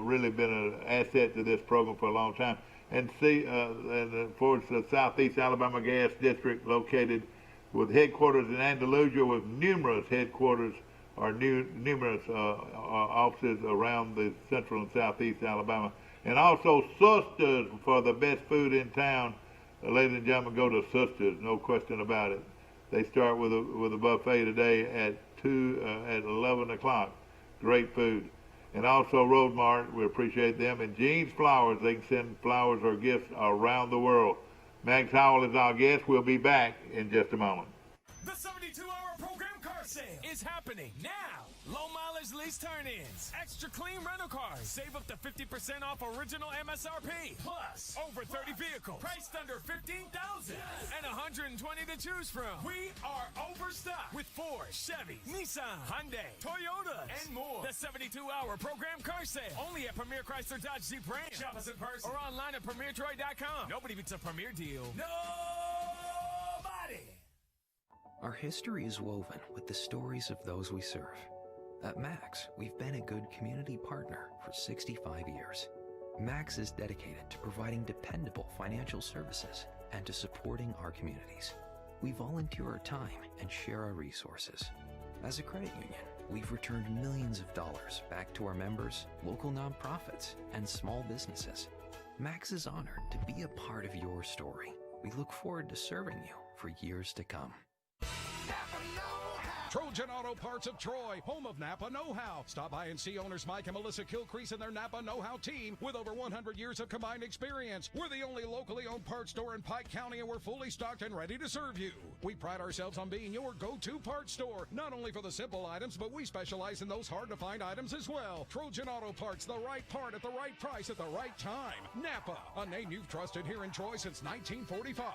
really been an asset to this program for a long time. And of course, the Southeast Alabama Gas District, located with headquarters in Andalusia, with numerous headquarters or numerous offices around the Central and Southeast Alabama. And also Sisters for the best food in town. Ladies and gentlemen, go to Sisters, no question about it. They start with a buffet today at 11 o'clock. Great food. And also Road Mart, we appreciate them. And Jean's Flowers, they can send flowers or gifts around the world. Max Howell is our guest. We'll be back in just a moment. The 72-hour program car sale is happening now. Low mileage lease turn-ins, extra clean rental cars, save up to 50% off original MSRP, plus over 30 vehicles priced under $15,000 and 120 to choose from. We are overstocked with Ford, Chevy, Nissan, Hyundai, Toyota, and more. The 72-hour program car sale only at Premier Chrysler Dodge Jeep Ram. Shop us in person or online at PremierTroy.com. Nobody beats a Premier deal. Nobody. Our history is woven with the stories of those we serve. At Max, we've been a good community partner for 65 years. Max is dedicated to providing dependable financial services and to supporting our communities. We volunteer our time and share our resources. As a credit union, we've returned millions of dollars back to our members, local nonprofits, and small businesses. Max is honored to be a part of your story. We look forward to serving you for years to come. Trojan Auto Parts of Troy, home of Napa Know-How. Stop by and see owners Mike and Melissa Kilcrease and their Napa Know-How team with over 100 years of combined experience. We're the only locally owned parts store in Pike County, and we're fully stocked and ready to serve you. We pride ourselves on being your go-to parts store, not only for the simple items, but we specialize in those hard-to-find items as well. Trojan Auto Parts, the right part at the right price at the right time. Napa, a name you've trusted here in Troy since 1945.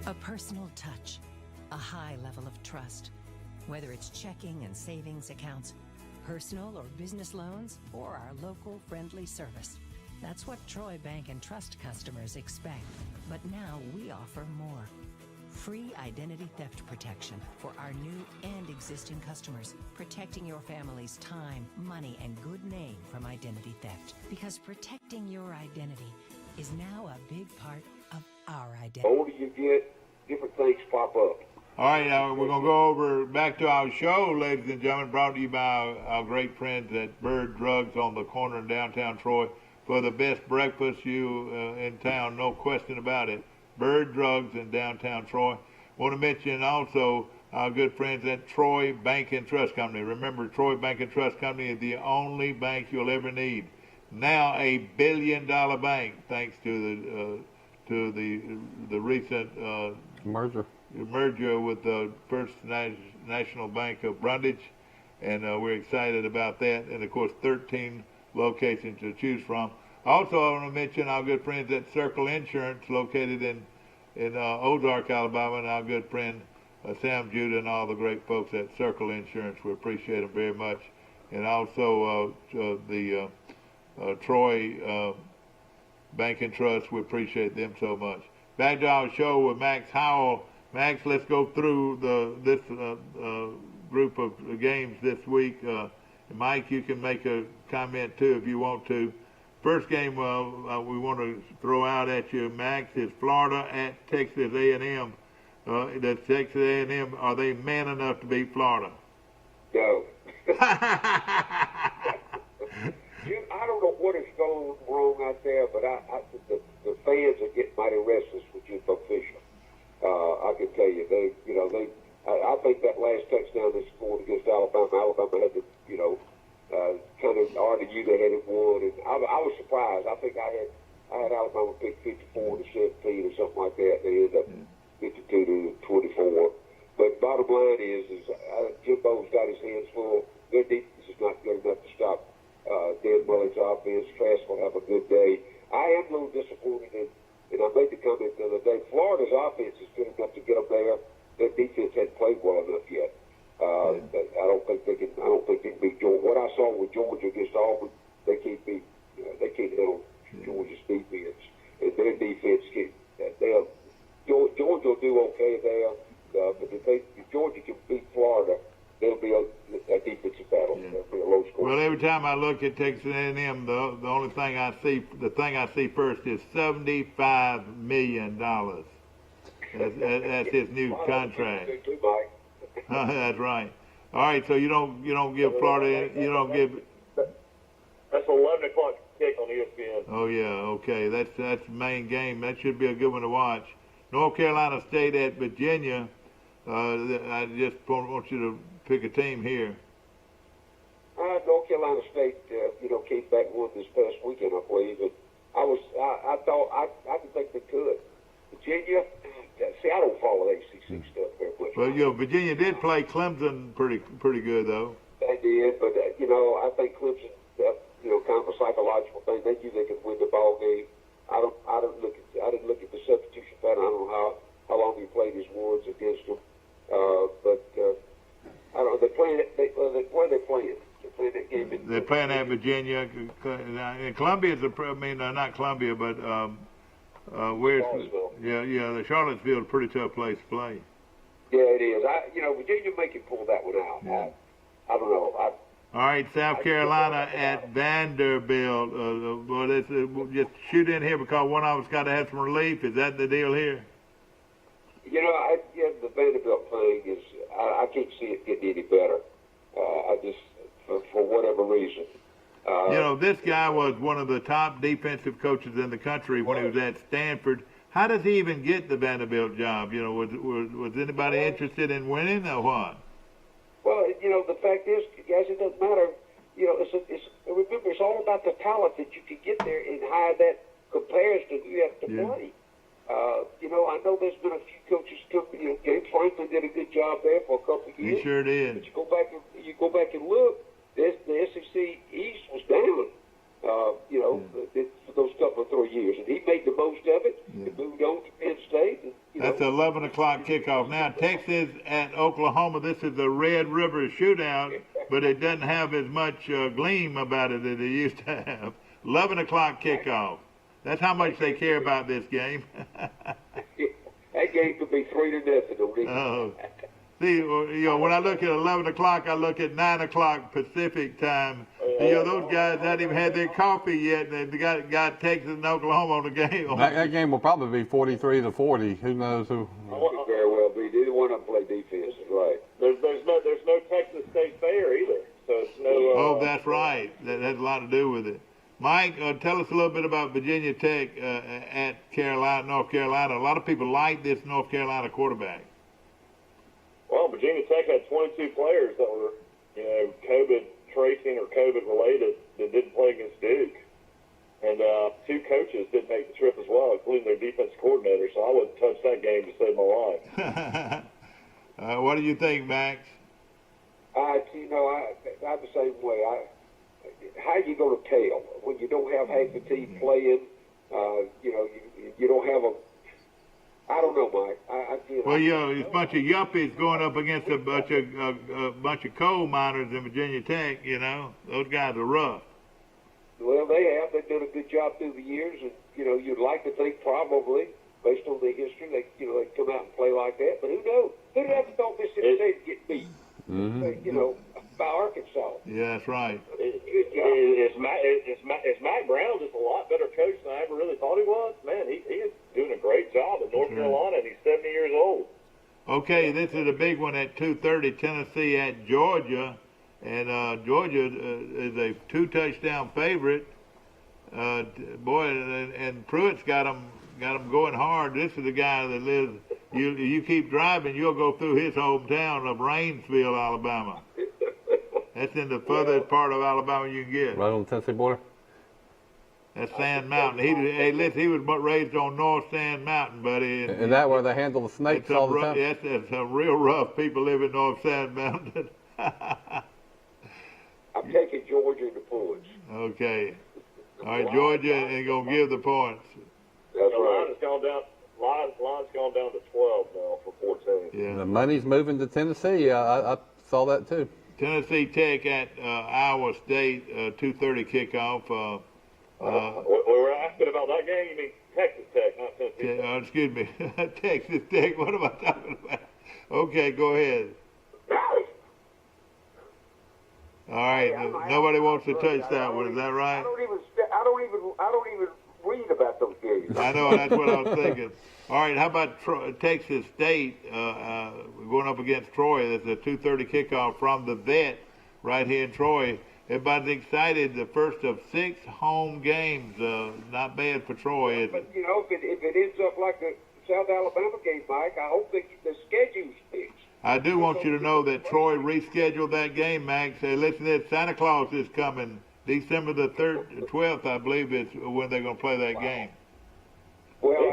A personal touch, a high level of trust. Whether it's checking and savings accounts, personal or business loans, or our local friendly service. That's what Troy Bank and Trust customers expect. But now we offer more. Free identity theft protection for our new and existing customers, protecting your family's time, money, and good name from identity theft. Because protecting your identity is now a big part of our identity. The older you get, different things pop up. All right, now we're going to go over back to our show, ladies and gentlemen, brought to you by our great friends at Bird Drugs on the corner in downtown Troy for the best breakfast in town, no question about it. Bird Drugs in downtown Troy. Want to mention also our good friends at Troy Bank and Trust Company. Remember, Troy Bank and Trust Company is the only bank you'll ever need. Now a $1 billion bank, thanks to the to the recent Merger. merger with the First National Bank of Brundage, and we're excited about that. And of course, 13 locations to choose from. Also, I want to mention our good friends at Circle Insurance, located in Ozark, Alabama, and our good friend Sam Judah and all the great folks at Circle Insurance. We appreciate them very much. And also the Troy Bank and Trust, we appreciate them so much. Back to our show with Max Howell. Max, let's go through this group of games this week. Mike, you can make a comment too if you want to. First game we want to throw out at you, Max, is Florida at Texas A&M. Does Texas A&M, are they man enough to beat Florida? No. I don't know what is going wrong out there, but I think the fans are getting mighty restless with your official. I can tell you, I think that last touchdown they scored against Alabama had to, kind of argue they had it won, and I was surprised. I think I had Alabama pick 54 to 17 or something like that. They ended up 52 to 24. But bottom line is Jimbo's got his hands full. Their defense is not good enough to stop Dan Mullen's offense. Trask will have a good day. I am a little disappointed and I made the comment the other day. Florida's offense is good enough to get them there. Their defense hadn't played well enough yet. I don't think they can beat Georgia. What I saw with Georgia against Auburn, they can't handle Georgia's defense. And their defense Georgia will do okay there. But if Georgia can beat Florida, there'll be a defensive battle. Yeah. There'll be a low score. Well, every time I look at Texas A&M, the only thing I see first is $75 million. That's his new contract. That's right. All right, so you don't give Florida, you don't give. That's 11 o'clock kick on ESPN. Oh yeah, okay. That's the main game. That should be a good one to watch. North Carolina State at Virginia. I just want you to pick a team here. North Carolina State, came back and won this past weekend, I believe. And I thought I didn't think they could. Virginia, see, I don't follow ACC stuff very much. Well, Virginia did play Clemson pretty good though. They did, but I think Clemson, kind of a psychological thing. They knew they could win the ball game. I didn't look at the substitution pattern. I don't know how long he played his wards against them. But I don't know. They're playing. Where are they playing? They're playing that game. They're playing at Virginia. And Columbia's not Columbia, but where's Charlottesville. The Charlottesville is a pretty tough place to play. Yeah, it is. Virginia may can pull that one out. Yeah. I don't know. All right, South Carolina at Vanderbilt. Let's just shoot in here because one of us got to have some relief. Is that the deal here? The Vanderbilt playing is. I can't see it getting any better. I just, for whatever reason. This guy was one of the top defensive coaches in the country when he was at Stanford. How does he even get the Vanderbilt job? Was anybody interested in winning or what? Well, the fact is, guys, it doesn't matter. Remember, it's all about the talent that you can get there and how that compares to who you have to play. I know there's been a few coaches come. James Franklin did a good job there for a couple of years. He sure did. But you go back and look. The SEC East was down. For those couple of 3 years, and he made the most of it. Yeah. And moved on to Penn State. And, That's 11 o'clock kickoff. Now Texas at Oklahoma. This is the Red River Shootout, but it doesn't have as much gleam about it as it used to have. 11 o'clock kickoff. That's how much they care about this game. That game could be 3-0. Oh. See, when I look at 11 o'clock, I look at 9 o'clock Pacific time. Those guys hadn't even had their coffee yet, and they got Texas and Oklahoma on the game. That game will probably be 43-40. Who knows who? It could very well be. Neither one of them play defense, right? There's no Texas State Fair either, so it's no. Oh, that's right. That has a lot to do with it. Mike, tell us a little bit about Virginia Tech at North Carolina. A lot of people like this North Carolina quarterback. Well, Virginia Tech had 22 players that were, COVID tracing or COVID related that didn't play against Duke. And two coaches didn't make the trip as well, including their defense coordinator. So I wouldn't touch that game to save my life. What do you think, Max? I'm the same way. How are you going to tell when you don't have half the team playing? You don't have a. I don't know, Mike. Well, it's a bunch of yuppies going up against a bunch of coal miners in Virginia Tech. Those guys are rough. Well, they've done a good job through the years, and you'd like to think probably based on the history they come out and play like that. But who knows? Who'd ever thought Mississippi State would get beat? By Arkansas. Yeah, that's right. Is Matt Brown just a lot better coach than I ever really thought he was? Man, he is doing a great job at North Carolina, and he's 70 years old. Okay, this is a big one at 2:30. Tennessee at Georgia, and Georgia is a 2-touchdown favorite. And Pruitt's got them going hard. This is the guy that lives. You keep driving, you'll go through his hometown of Rainsville, Alabama. That's in the furthest part of Alabama you can get. Right on the Tennessee border. That's Sand Mountain. He was raised on North Sand Mountain, buddy. And that where they handle the snakes all the time? Yes, some real rough people live in North Sand Mountain. I'm taking Georgia in the points. Okay. All right, Georgia ain't going to give the points. That's the right. line has gone down. Line's gone down to 12 now for 14. Yeah. The money's moving to Tennessee. I saw that too. Tennessee Tech at Iowa State, 2:30 kickoff. We're asking about that game. You mean Texas Tech, not Tennessee? Excuse me, Texas Tech. What am I talking about? Okay, go ahead. All right, nobody wants to touch that one. Is that right? I don't even read about those games. I know, that's what I was thinking. All right, how about Texas State going up against Troy? That's a 2:30 kickoff from the Vet right here in Troy. Everybody's excited. The first of 6 home games. Not bad for Troy, is But it? if it ends up like the South Alabama game, Mike, I hope the schedule's fixed. I do want you to know that Troy rescheduled that game, Max. Hey, listen to this. Santa Claus is coming. December the 12th, I believe, is when they're going to play that game. Well,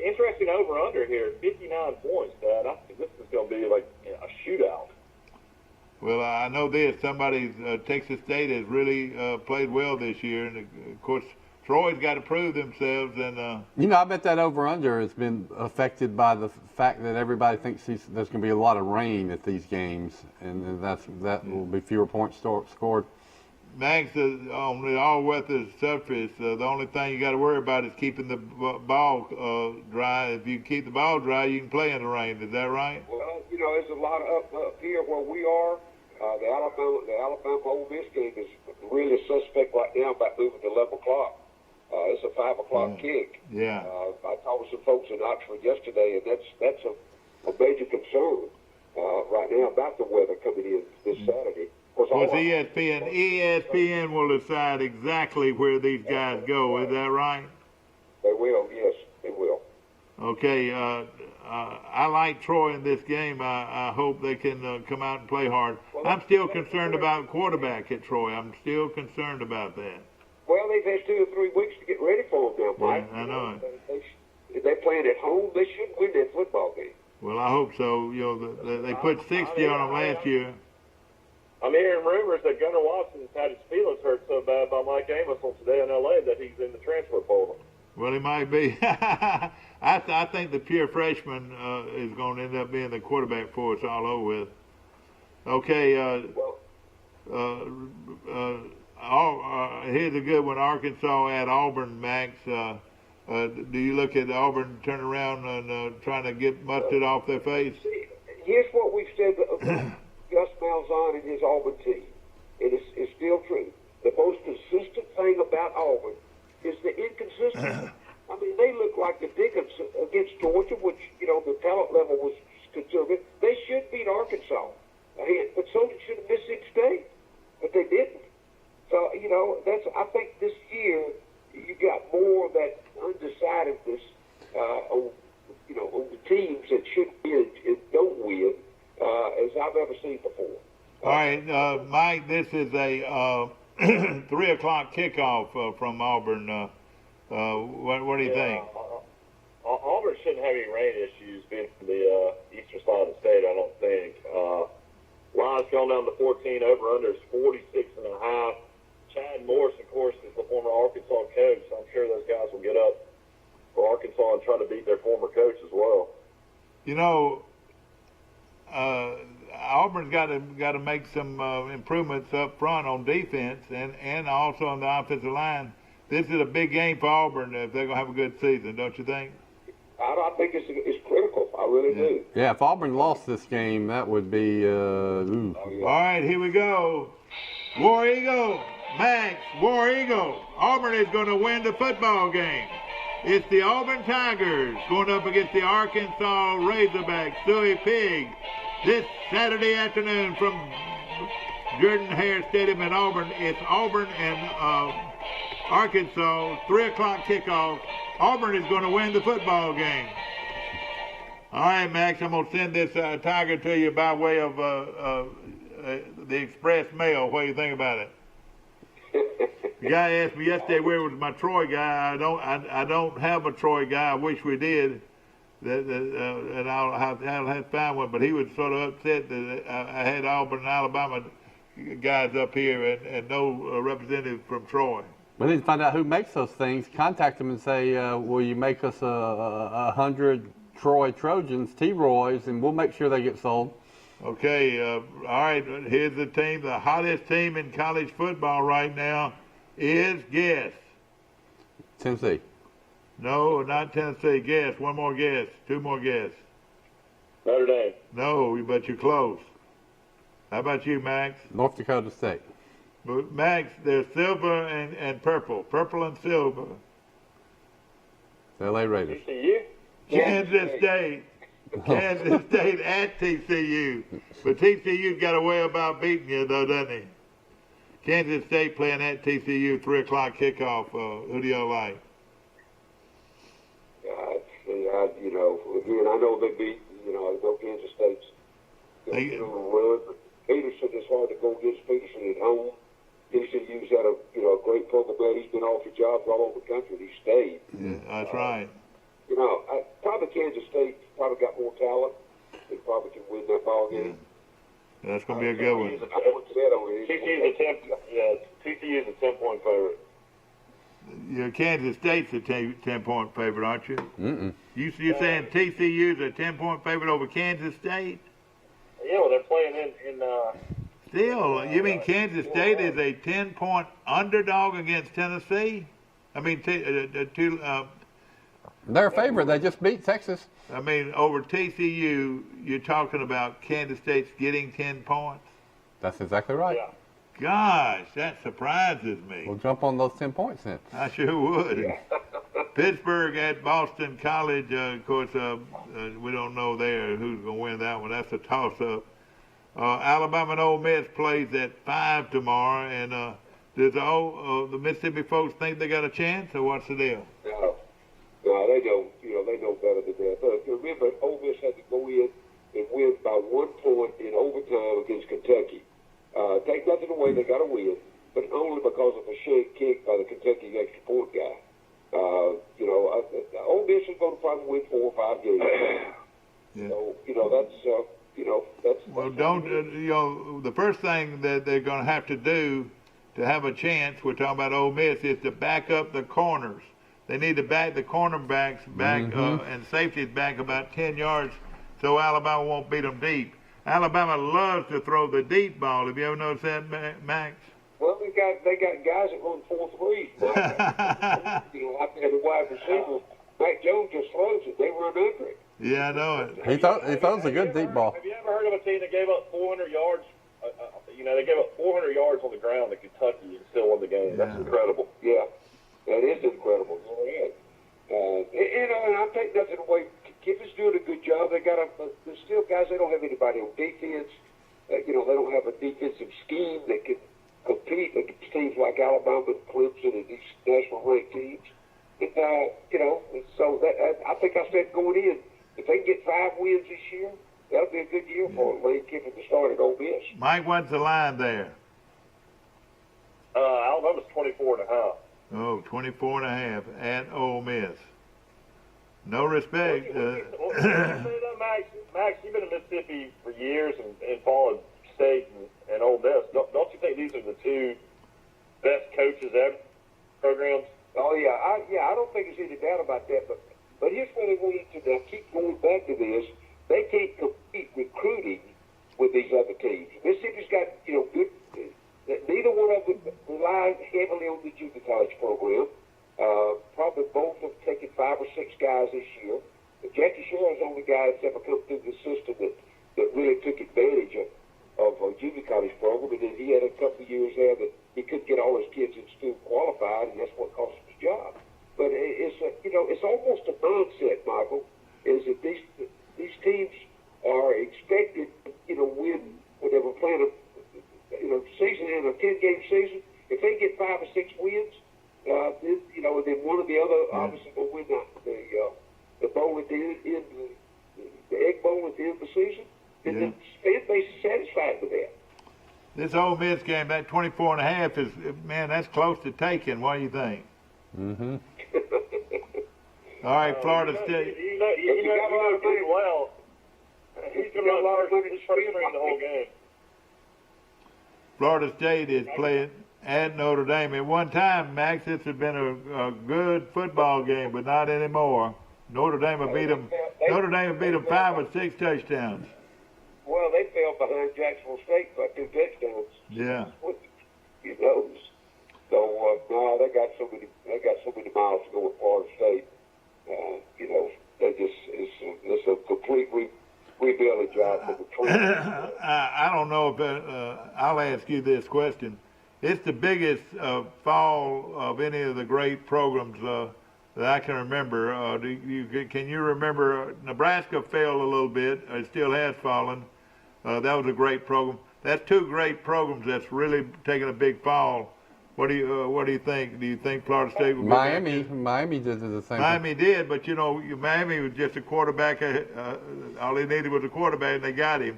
interesting over-under here, 59 points, Dad. I think this is going to be like a shootout. Well, I know this. Texas State has really played well this year. And, of course, Troy's got to prove themselves. And I bet that over-under has been affected by the fact that everybody thinks there's going to be a lot of rain at these games, and that will be fewer points scored. Max, on the all-weather surface, the only thing you got to worry about is keeping the ball dry. If you keep the ball dry, you can play in the rain. Is that right? Well, there's a lot up here where we are. The Alabama Ole Miss game is really suspect right now about moving to 11 o'clock. It's a 5 o'clock kick. Yeah. I talked with some folks in Oxford yesterday, and that's a major concern right now about the weather coming in this Saturday. Of course, ESPN will decide exactly where these guys go. Is that right? They will, yes, they will. Okay. I like Troy in this game. I hope they can come out and play hard. I'm still concerned about quarterback at Troy. I'm still concerned about that. Well, they've had 2 or 3 weeks to get ready for them now, Mike. Yeah, I know it. If they're playing at home, they should win that football game. Well, I hope so. They put 60 on them last year. I'm hearing rumors that Gunnar Watson's had his feelings hurt so bad by Mike Amos on Today in L.A. that he's in the transfer portal. Well, he might be. I think the pure freshman is going to end up being the quarterback for us all over with. Okay. Here's a good one. Arkansas at Auburn, Max. Do you look at Auburn turn around and trying to get mustard off their face? Here's what we've said about Gus Malzahn and his Auburn team. It's still true. The most consistent thing about Auburn is the inconsistency. I mean, they look like the Dickens against Georgia, which, the talent level was conservative. They should beat Arkansas. But so should Mississippi State. But they didn't. So, I think this year you got more of that undecidedness on the teams that should win and don't win as I've ever seen before. All right, Mike, this is a 3 o'clock kickoff from Auburn. What do you think? Auburn shouldn't have any rain issues being from the eastern side of the state, I don't think. Line's gone down to 14, over-under is 46.5. Chad Morris, of course, is the former Arkansas coach, so I'm sure those guys will get up for Arkansas and try to beat their former coach as well. You know, Auburn's got to make some improvements up front on defense and also on the offensive line. This is a big game for Auburn if they're going to have a good season, don't you think? I think it's critical. I really do. Yeah, if Auburn lost this game, that would be. Ooh. Oh, yeah. All right, here we go. War Eagle, Max, War Eagle. Auburn is going to win the football game. It's the Auburn Tigers going up against the Arkansas Razorbacks, Suey Pig, this Saturday afternoon from Jordan-Hare Stadium in Auburn. It's Auburn and Arkansas, 3 o'clock kickoff. Auburn is going to win the football game. All right, Max, I'm going to send this Tiger to you by way of the express mail. What do you think about it? The guy asked me yesterday where was my Troy guy. I don't have a Troy guy. I wish we did. And I'll have to find one. But he was sort of upset that I had Auburn and Alabama guys up here and no representative from Troy. We need to find out who makes those things. Contact them and say, will you make us 100 Troy Trojans, T-Roys, and we'll make sure they get sold. Okay, all right, here's the team. The hottest team in college football right now is, guess. Tennessee. No, not Tennessee. Guess. One more guess. Two more guess. Notre Dame. No, but you're close. How about you, Max? North Dakota State. But Max, they're silver and purple. Purple and silver. LA Raiders. TCU? Kansas State. Kansas State at TCU. But TCU's got a way about beating you, though, doesn't he? Kansas State playing at TCU, 3 o'clock kickoff. Who do y'all like? You know, again, I know they beat, I know Kansas State's doing a run, but Peterson, it's hard to go against Peterson at home. TCU's had a great program there. He's been offered jobs all over the country. He stayed. Yeah, that's right. Probably Kansas State probably got more talent. They probably can win that ball game. Yeah, that's going to be a good one. TCU's a 10-point favorite. Yeah, Kansas State's a 10-point favorite, aren't you? Mm-mm. You saying TCU's a 10-point favorite over Kansas State? Yeah, well, they're playing in Still, you mean Kansas State is a 10-point underdog against Tennessee? I mean, They're a favorite. They just beat Texas. I mean, over TCU, you're talking about Kansas State's getting 10 points? That's exactly right. Yeah. Gosh, that surprises me. We'll jump on those 10 points then. I sure would. Pittsburgh at Boston College, of course, we don't know there who's going to win that one. That's a toss-up. Alabama and Ole Miss plays at 5 tomorrow, and does the Mississippi folks think they got a chance, or what's the deal? No, they don't. They know better than that. But remember, Ole Miss had to go in and win by 1 point in overtime against Kentucky. Take nothing away, they got to win, but only because of a shank kick by the Kentucky extra point guy. Ole Miss is going to probably win 4 or 5 games. Yeah. So, that's. Well, the first thing that they're going to have to do to have a chance, we're talking about Ole Miss, is to back up the corners. They need to back the cornerbacks back and safeties back about 10 yards so Alabama won't beat them deep. Alabama loves to throw the deep ball. Have you ever noticed that, Max? Well, they got guys that run 4-3. Like the wide receiver, Mac Jones just throws it. They run under it. Yeah, I know it. He throws a good deep ball. Have you ever heard of a team that gave up 400 yards? They gave up 400 yards on the ground to Kentucky and still won the game. Yeah. That's incredible. Yeah, that is incredible. And I take nothing away. Kiffin's doing a good job. There's still guys, they don't have anybody on defense. They don't have a defensive scheme that can compete against teams like Alabama and Clemson and these national ranked teams. And, so I think I said going in, if they can get 5 wins this year, that'll be a good year for Lane Kiffin to start at Ole Miss. Mike, what's the line there? 24.5. Oh, 24.5 at Ole Miss. No respect. Well, you say that, Max, you've been in Mississippi for years and followed State and Ole Miss. Don't you think these are the two best coaches ever programs? Oh yeah, I don't think there's any doubt about that. But here's where they want to. Now keep going back to this. They can't compete recruiting with these other teams. Mississippi's got good. Neither one of them rely heavily on the junior college program. Probably both have taken 5 or 6 guys this year. But Jackie Sherrill's the only guy that's ever come through the system that really took advantage of a junior college program. And then he had a couple of years there that he couldn't get all his kids in school qualified, and that's what cost him his job. But it's almost a mindset, Michael, is that these teams are expected, win when they were playing a season in a 10-game season. If they get 5 or 6 wins, then one or the other obviously will win the bowl at the end, the Egg Bowl at the end of the season. And the fan base is satisfied with that. This Ole Miss game, that 24.5 is, man, that's close to taking. What do you think? Mm-hmm. All right, Florida State. You know pretty well. He's going to run his first string the whole game. Florida State is playing at Notre Dame. At one time, Max, this had been a good football game, but not anymore. Notre Dame will beat them. Notre Dame will beat them 5 or 6 touchdowns. Well, they fell behind Jacksonville State by 2 touchdowns. Yeah. So no, they got so many miles to go with Florida State. They just it's a complete rebuilding job for the Trojan. I don't know if I'll ask you this question. It's the biggest fall of any of the great programs that I can remember. Can you remember Nebraska fell a little bit? It still has fallen. That was a great program. That's 2 great programs that's really taken a big fall. What do you think? Do you think Florida State will Miami did the same Miami did, but Miami was just a quarterback. All they needed was a quarterback, and they got him.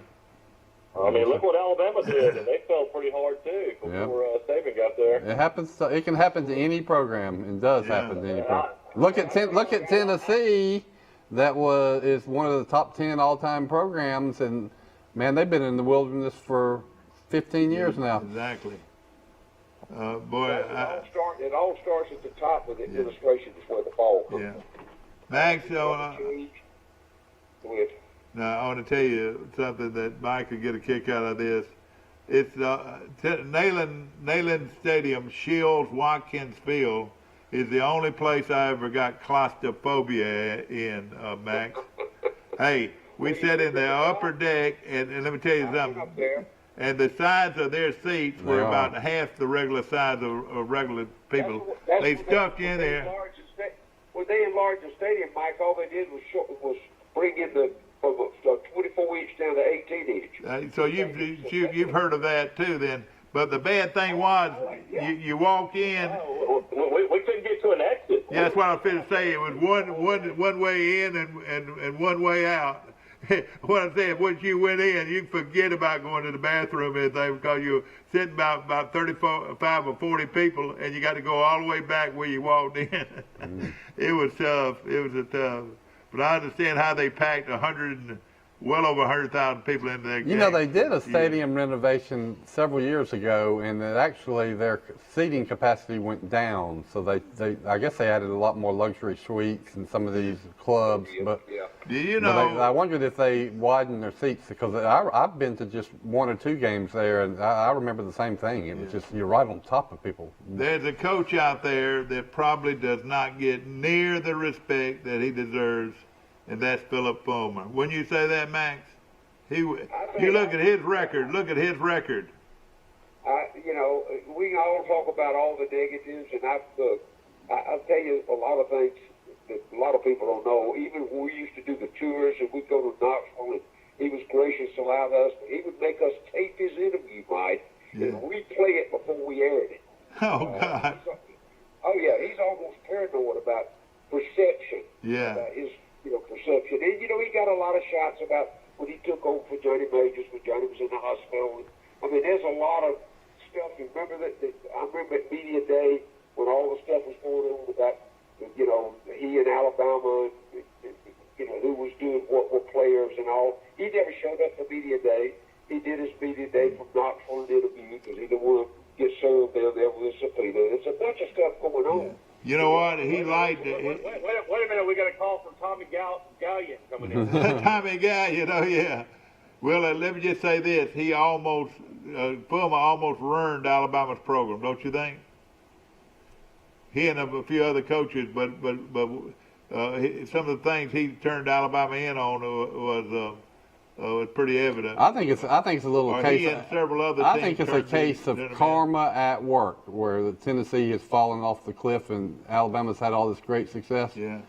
I mean, look what Alabama did, and they fell pretty hard too before Saban got there. It happens. It can happen to any program, and does happen to any program. Look at Tennessee. That is one of the top 10 all-time programs, and man, they've been in the wilderness for 15 years now. Exactly. It all starts at the top with the administration is where the ball comes. Yeah. Max, now I want to tell you something that Mike could get a kick out of this. It's Neyland Stadium, Shields Watkins Field, is the only place I ever got claustrophobia in, Max. Hey, we sat in the upper deck, and let me tell you something. And the size of their seats were about half the regular size of regular people. They stuffed you in there. When they enlarged the stadium, Mike, all they did was bring in the 24-inch down to 18-inch. So you've heard of that too, then. But the bad thing was, you walk in. We couldn't get to an exit. Yeah, that's what I was going to say. It was one way in and one way out. What I'm saying, once you went in, you forget about going to the bathroom and everything because you're sitting about 35 or 40 people, and you got to go all the way back where you walked in. It was tough. It was tough. But I understand how they packed well over 100,000 people into that game. They did a stadium renovation several years ago, and that actually their seating capacity went down. So I guess they added a lot more luxury suites in some of these clubs. But do you know? I wondered if they widened their seats, because I've been to just 1 or 2 games there, and I remember the same thing. It was just, you're right on top of people. There's a coach out there that probably does not get near the respect that he deserves, and that's Philip Fulmer. Wouldn't you say that, Max? You look at his record. Look at his record. We can all talk about all the negatives, and I'll tell you a lot of things that a lot of people don't know. Even when we used to do the tours, and we'd go to Knoxville, and he was gracious to allow us. He would make us tape his interview, Mike, and we'd play it before we aired it. Oh, God. He's almost paranoid about perception. Yeah. His perception. And, he got a lot of shots about when he took over for Johnny Majors, when Johnny was in the hospital. I mean, there's a lot of stuff. You remember that I remember at media day when all the stuff was going on about, you know, he and Alabama, and, you know, who was doing what were players and all. He never showed up for media day. He did his media day from Knoxville and interview because he didn't want to get served down there with a subpoena. There's a bunch of stuff going on. Yeah. You know what? He liked it. Wait a minute. We got a call from Tommy Gallion coming in. Tommy Gallion, oh yeah. Well, let me just say this: he almost, Fulmer almost ruined Alabama's program, don't you think? He and a few other coaches, but some of the things he turned Alabama in on was pretty evident. I think it's a little Or case. he and several other I teams think it's a turned case of them in. karma at work, where the Tennessee has fallen off the cliff and Alabama's had all this great success. Yeah.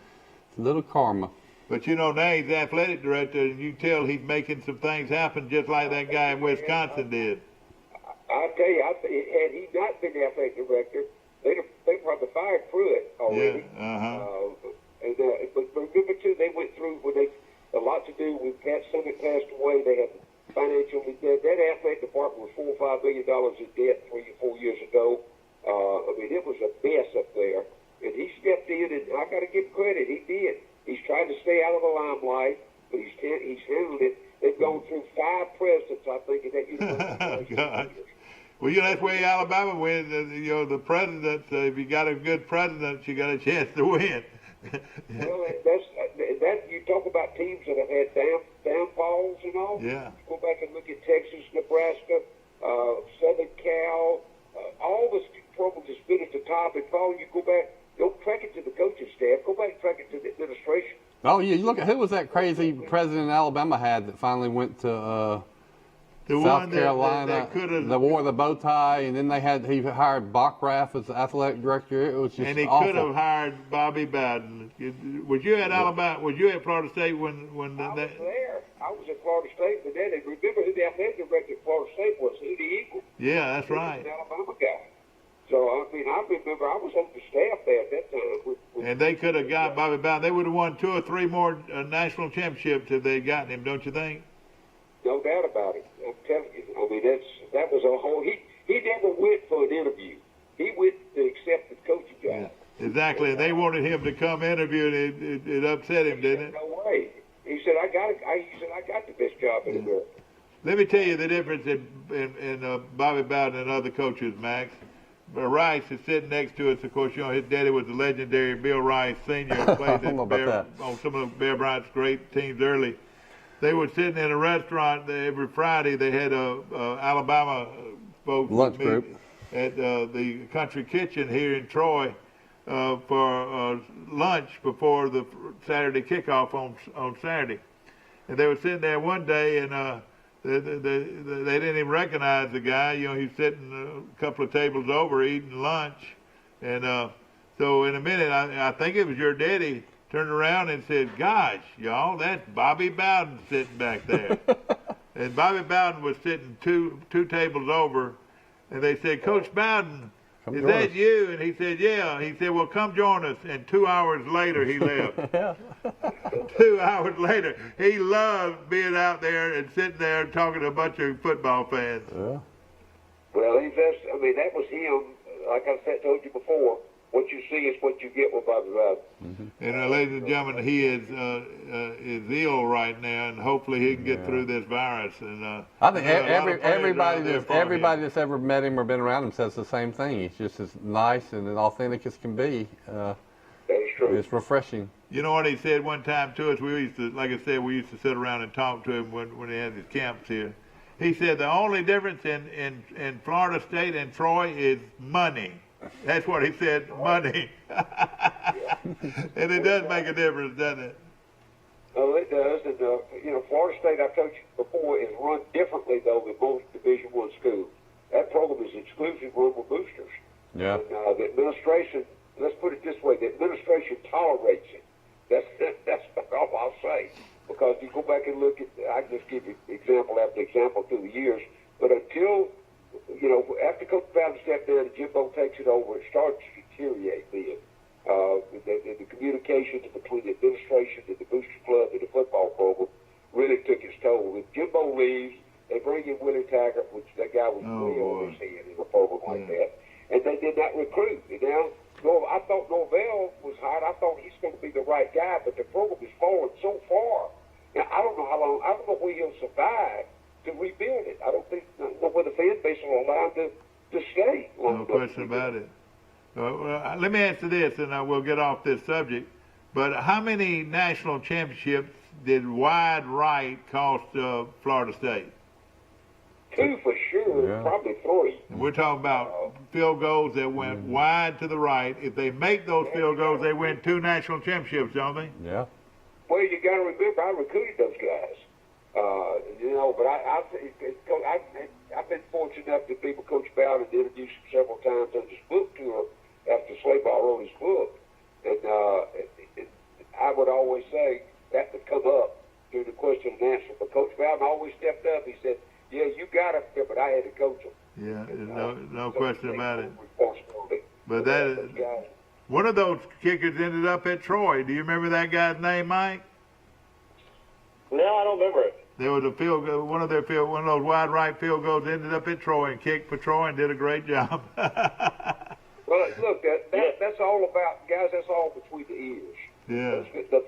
It's a little karma. But you know, now he's the athletic director, and you tell he's making some things happen just like that guy in Wisconsin did. I'll tell you, had he not been the athletic director, they probably fired Pruitt already. Yeah. But remember too, they went through when they a lot to do with Pat Summitt passed away. They had financially debt. That athletic department was $4 or $5 million in debt 3 or 4 years ago. I mean, it was a mess up there, and he stepped in, and I got to give him credit. He did. He's tried to stay out of the limelight, but he's handled it. They've gone through 5 presidents, I think, in that university. God. Well, you know, that's where Alabama wins. You know, the president, if you got a good president, you got a chance to win. Well, that you talk about teams that have had downfalls and all. Yeah. Go back and look at Texas, Nebraska, Southern Cal, all the programs that's been at the top. And Paul, you go back, don't track it to the coaching staff. Go back and track it to the administration. Oh yeah, you look at who was that crazy president Alabama had that finally went to South Carolina, that wore the bow tie, and then he hired Bockrath as the athletic director. It was just and he awful. could have hired Bobby Bowden. Was you at Alabama? Was you at Florida State when I was there. I was at Florida State, but then remember who the athletic director at Florida State was? Who the Eagles? Yeah, that's right. He was an Alabama guy. So I mean, I remember I was on the staff there at that time. And they could have got Bobby Bowden. They would have won 2 or 3 more national championships if they'd gotten him, don't you think? No doubt about it. I'm telling you. I mean, that was a whole. He never went for an interview. He went to accept the coaching job. Yeah, exactly. And they wanted him to come interview, and it upset him, didn't it? No way. He said, I got the best job in America. Let me tell you the difference in Bobby Bowden and other coaches, Max. Rice is sitting next to us. Of course, you know, his daddy was the legendary Bill Rice Sr. who played on some of Bear Bryant's great teams early. They were sitting in a restaurant every Friday. They had Alabama folks lunch group at the Country Kitchen here in Troy for lunch before the Saturday kickoff on Saturday. And they were sitting there one day, and they didn't even recognize the guy. You know, he's sitting a couple of tables over eating lunch. And so in a minute, I think it was your daddy, turned around and said, "Gosh, y'all, that's Bobby Bowden sitting back there." And Bobby Bowden was sitting two tables over, and they said, "Coach Bowden, is that you?" And he said, "Yeah." He said, "Well, come join us." And 2 hours later, he left. 2 hours later, he loved being out there and sitting there talking to a bunch of football fans. Yeah. Well, I mean, that was him. Like I said, told you before, what you see is what you get with Bobby Bowden. Mm-hmm. And ladies and gentlemen, he is ill right now, and hopefully he can get through this virus. And I think everybody that's ever met him or been around him says the same thing. He's just as nice and as authentic as can be. That is true. It's refreshing. You know what he said one time to us? We used to, like I said, we used to sit around and talk to him when he had his camps here. He said the only difference in Florida State and Troy is money. That's what he said, money. And it does make a difference, doesn't it? Oh, it does. And, you know, Florida State, I've told you before, is run differently, though, than most Division I schools. That program is exclusively run with boosters. Yeah. And the administration, let's put it this way, the administration tolerates it. That's all I'll say. Because you go back and look at, I can just give you example after example through the years, but until, you know, after Coach Bowden stepped down and Jimbo takes it over, it starts to deteriorate then. The communication between the administration and the booster club and the football program really took its toll. When Jimbo leaves, They bring in Willie Taggart, which that guy was way over his head in a program like that, and they did not recruit. And now, I thought Norvell was hired. I thought he's going to be the right guy, but the program is falling so far. Now, I don't know how long. I don't know where he'll survive to rebuild it. I don't think where the fan base will allow him to stay. No question about it. Well, let me answer this, and we'll get off this subject. But how many national championships did wide right cost Florida State? 2 for sure, probably 3. And we're talking about field goals that went wide to the right. If they make those field goals, they win 2 national championships, don't they? Yeah. Well, you got to remember, I recruited those guys. But I've been fortunate enough to be with Coach Bowden and introduce him several times on his book tour after Slayball wrote his book. And I would always say that would come up through the question and answer. But Coach Bowden always stepped up. He said, yeah, you got it, but I had to coach him. Yeah, no question about it. But that is, one of those kickers ended up at Troy. Do you remember that guy's name, Mike? No, I don't remember it. There was a field goal, one of those wide right field goals ended up at Troy and kicked for Troy and did a great job. Well, look, that's all about, guys, that's all between the ears. Yeah.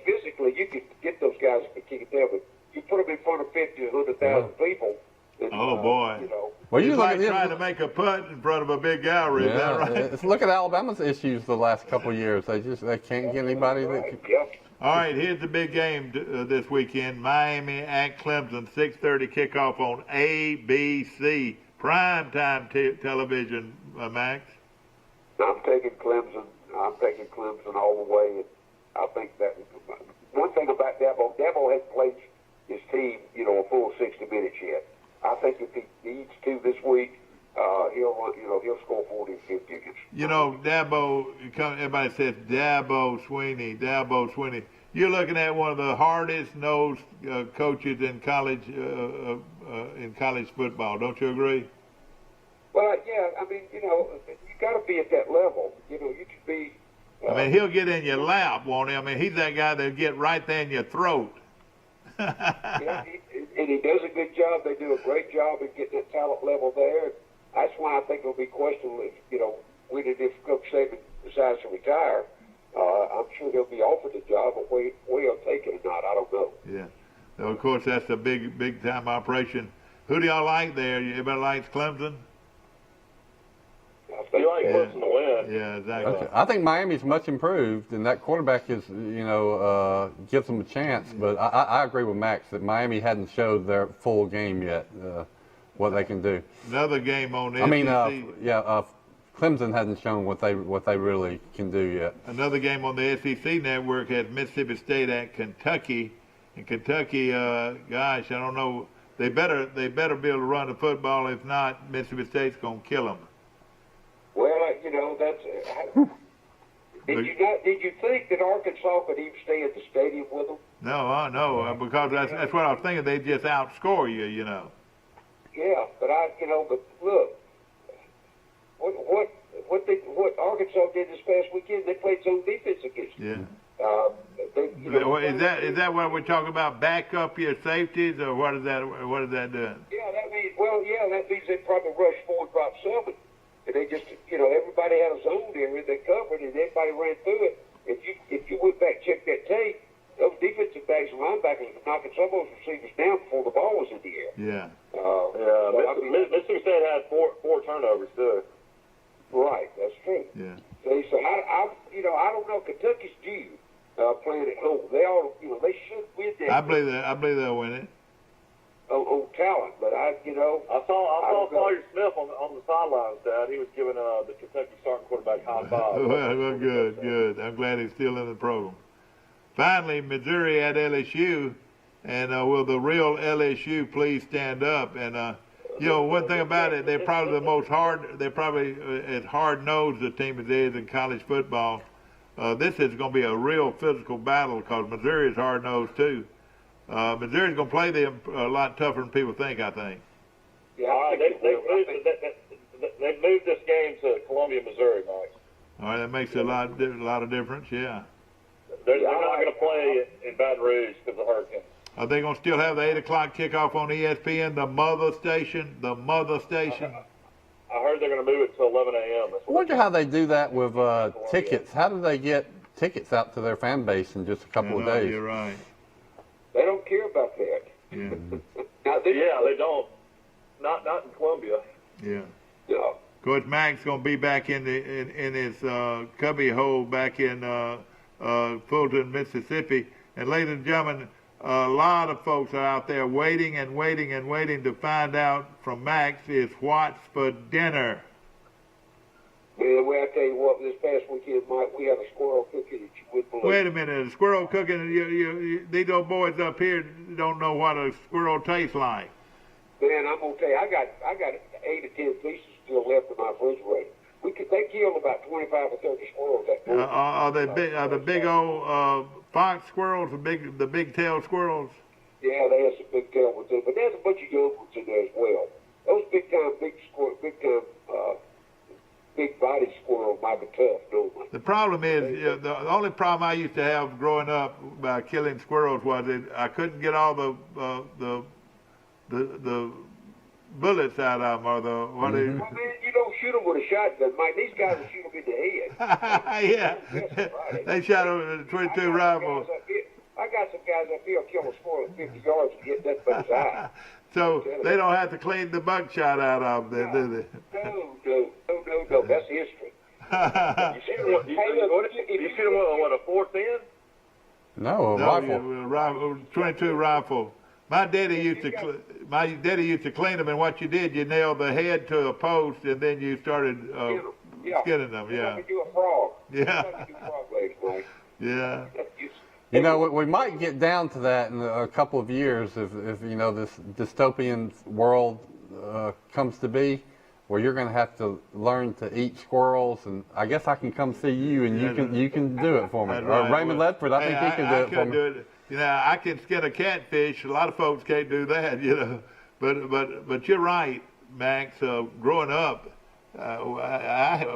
Physically, you can get those guys to kick it there, but you put them in front of 50 or 100,000 people. And, boy. Well, it's like trying to make a putt in front of a big gallery, is that right? Look at Alabama's issues the last couple of years. They can't get anybody that can. All right, here's the big game this weekend. Miami at Clemson, 6:30 kickoff on ABC. Primetime television, Max. I'm taking Clemson. I'm taking Clemson all the way. And I think that one thing about Dabo hasn't played his team, a full 60 minutes yet. I think if he needs to this week, he'll score 40 or 50 against. Dabo. Everybody says Dabo Swinney. You're looking at one of the hardest nosed coaches in college football. Don't you agree? Well, yeah. I mean, you got to be at that level. You could be. He'll get in your lap, won't he? He's that guy that'll get right there in your throat. Yeah, and he does a good job. They do a great job in getting that talent level there. That's why I think it'll be questionable if Coach Saban decides to retire. I'm sure he'll be offered the job, but whether he'll take it or not, I don't know. Yeah. So, of course, that's a big time operation. Who do y'all like there? Everybody likes Clemson? You like Clemson to win. Yeah, exactly. Okay. I think Miami's much improved, and that quarterback is, gives them a chance. But I agree with Max that Miami hadn't showed their full game yet, what they can do. Another game on the SEC. Clemson hasn't shown what they really can do yet. Another game on the SEC network has Mississippi State at Kentucky. And Kentucky, gosh, I don't know. They better be able to run the football. If not, Mississippi State's going to kill them. Well, that's. Did you think that Arkansas could even stay at the stadium with them? No, because that's what I was thinking. They just outscore you, Yeah, but but look, what Arkansas did this past weekend? They played zone defense against them. Yeah. Is that what we're talking about? Back up your safeties, or what is that? What is that doing? Yeah, that means they probably rushed 4 and dropped 7. And they just, everybody had a zone area they covered, and everybody ran through it. If you went back and checked that tape, those defensive backs and linebackers were knocking some of those receivers down before the ball was in the air. Yeah. Mississippi State had four turnovers too. Right, that's true. Yeah. So I don't know. Kentucky's due playing at home. They they should win that. I believe they'll win it. On talent, but I saw Collier Smith on the sidelines, Dad. He was giving the Kentucky starting quarterback high five. Well, good. I'm glad he's still in the program. Finally, Missouri at LSU, and will the real LSU please stand up? And one thing about it, they're probably as hard-nosed a team as there is in college football. This is going to be a real physical battle because Missouri is hard-nosed too. Missouri's going to play them a lot tougher than people think, I think. Yeah, all right, they've moved this game to Columbia, Missouri, Mike. All right, that makes a lot of difference, yeah. They're not going to play in Baton Rouge because of hurricanes. Are they going to still have the 8 o'clock kickoff on ESPN, the mother station? The mother station? I heard they're going to move it to 11 a.m. I wonder how they do that with tickets. How do they get tickets out to their fan base in just a couple of days? You're right. They don't care about that. Yeah. Yeah, they don't. Not in Columbia. Yeah. No. Of course, Mac's going to be back in his cubby hole back in Fulton, Mississippi. And ladies and gentlemen, a lot of folks are out there waiting and waiting and waiting to find out from Max is what's for dinner. Man, well, I tell you what, this past weekend, Mike, we had a squirrel cooking that you wouldn't believe. Wait a minute, a squirrel cooking, these old boys up here don't know what a squirrel tastes like. Man, I'm gonna tell you, I got 8 or 10 pieces still left in my refrigerator. They killed about 25 or 30 squirrels that morning. Are the big old fox squirrels, the big-tailed squirrels? Yeah, they have some big-tailed ones too, but there's a bunch of young ones in there as well. Those big-bodied squirrels might be tough, don't they? The problem is, the only problem I used to have growing up by killing squirrels was that I couldn't get all the bullets out of them, or the what Well, man, you don't shoot them with a shotgun, Mike. These guys will shoot them in the head. Yeah, they shot them with a 22 rifle. I got some guys up here kill a squirrel at 50 yards and get that by his eye. So they don't have to clean the buckshot out of them, do they? No. That's history. You shoot them with what, a 410? No, a rifle. 22 rifle. My daddy used to clean them, and what you did, you nailed the head to a post, and then you started skinning them. Yeah. Like you do a frog. Yeah. Like you do frog legs, Mike. Yeah. You know, we might get down to that in a couple of years if this dystopian world comes to be, where you're going to have to learn to eat squirrels, and I guess I can come see you, and you can do it for me. Right. Raymond Ledford, I think he can do it for me. Do it. I can skin a catfish. A lot of folks can't do that, But you're right, Max. Growing up,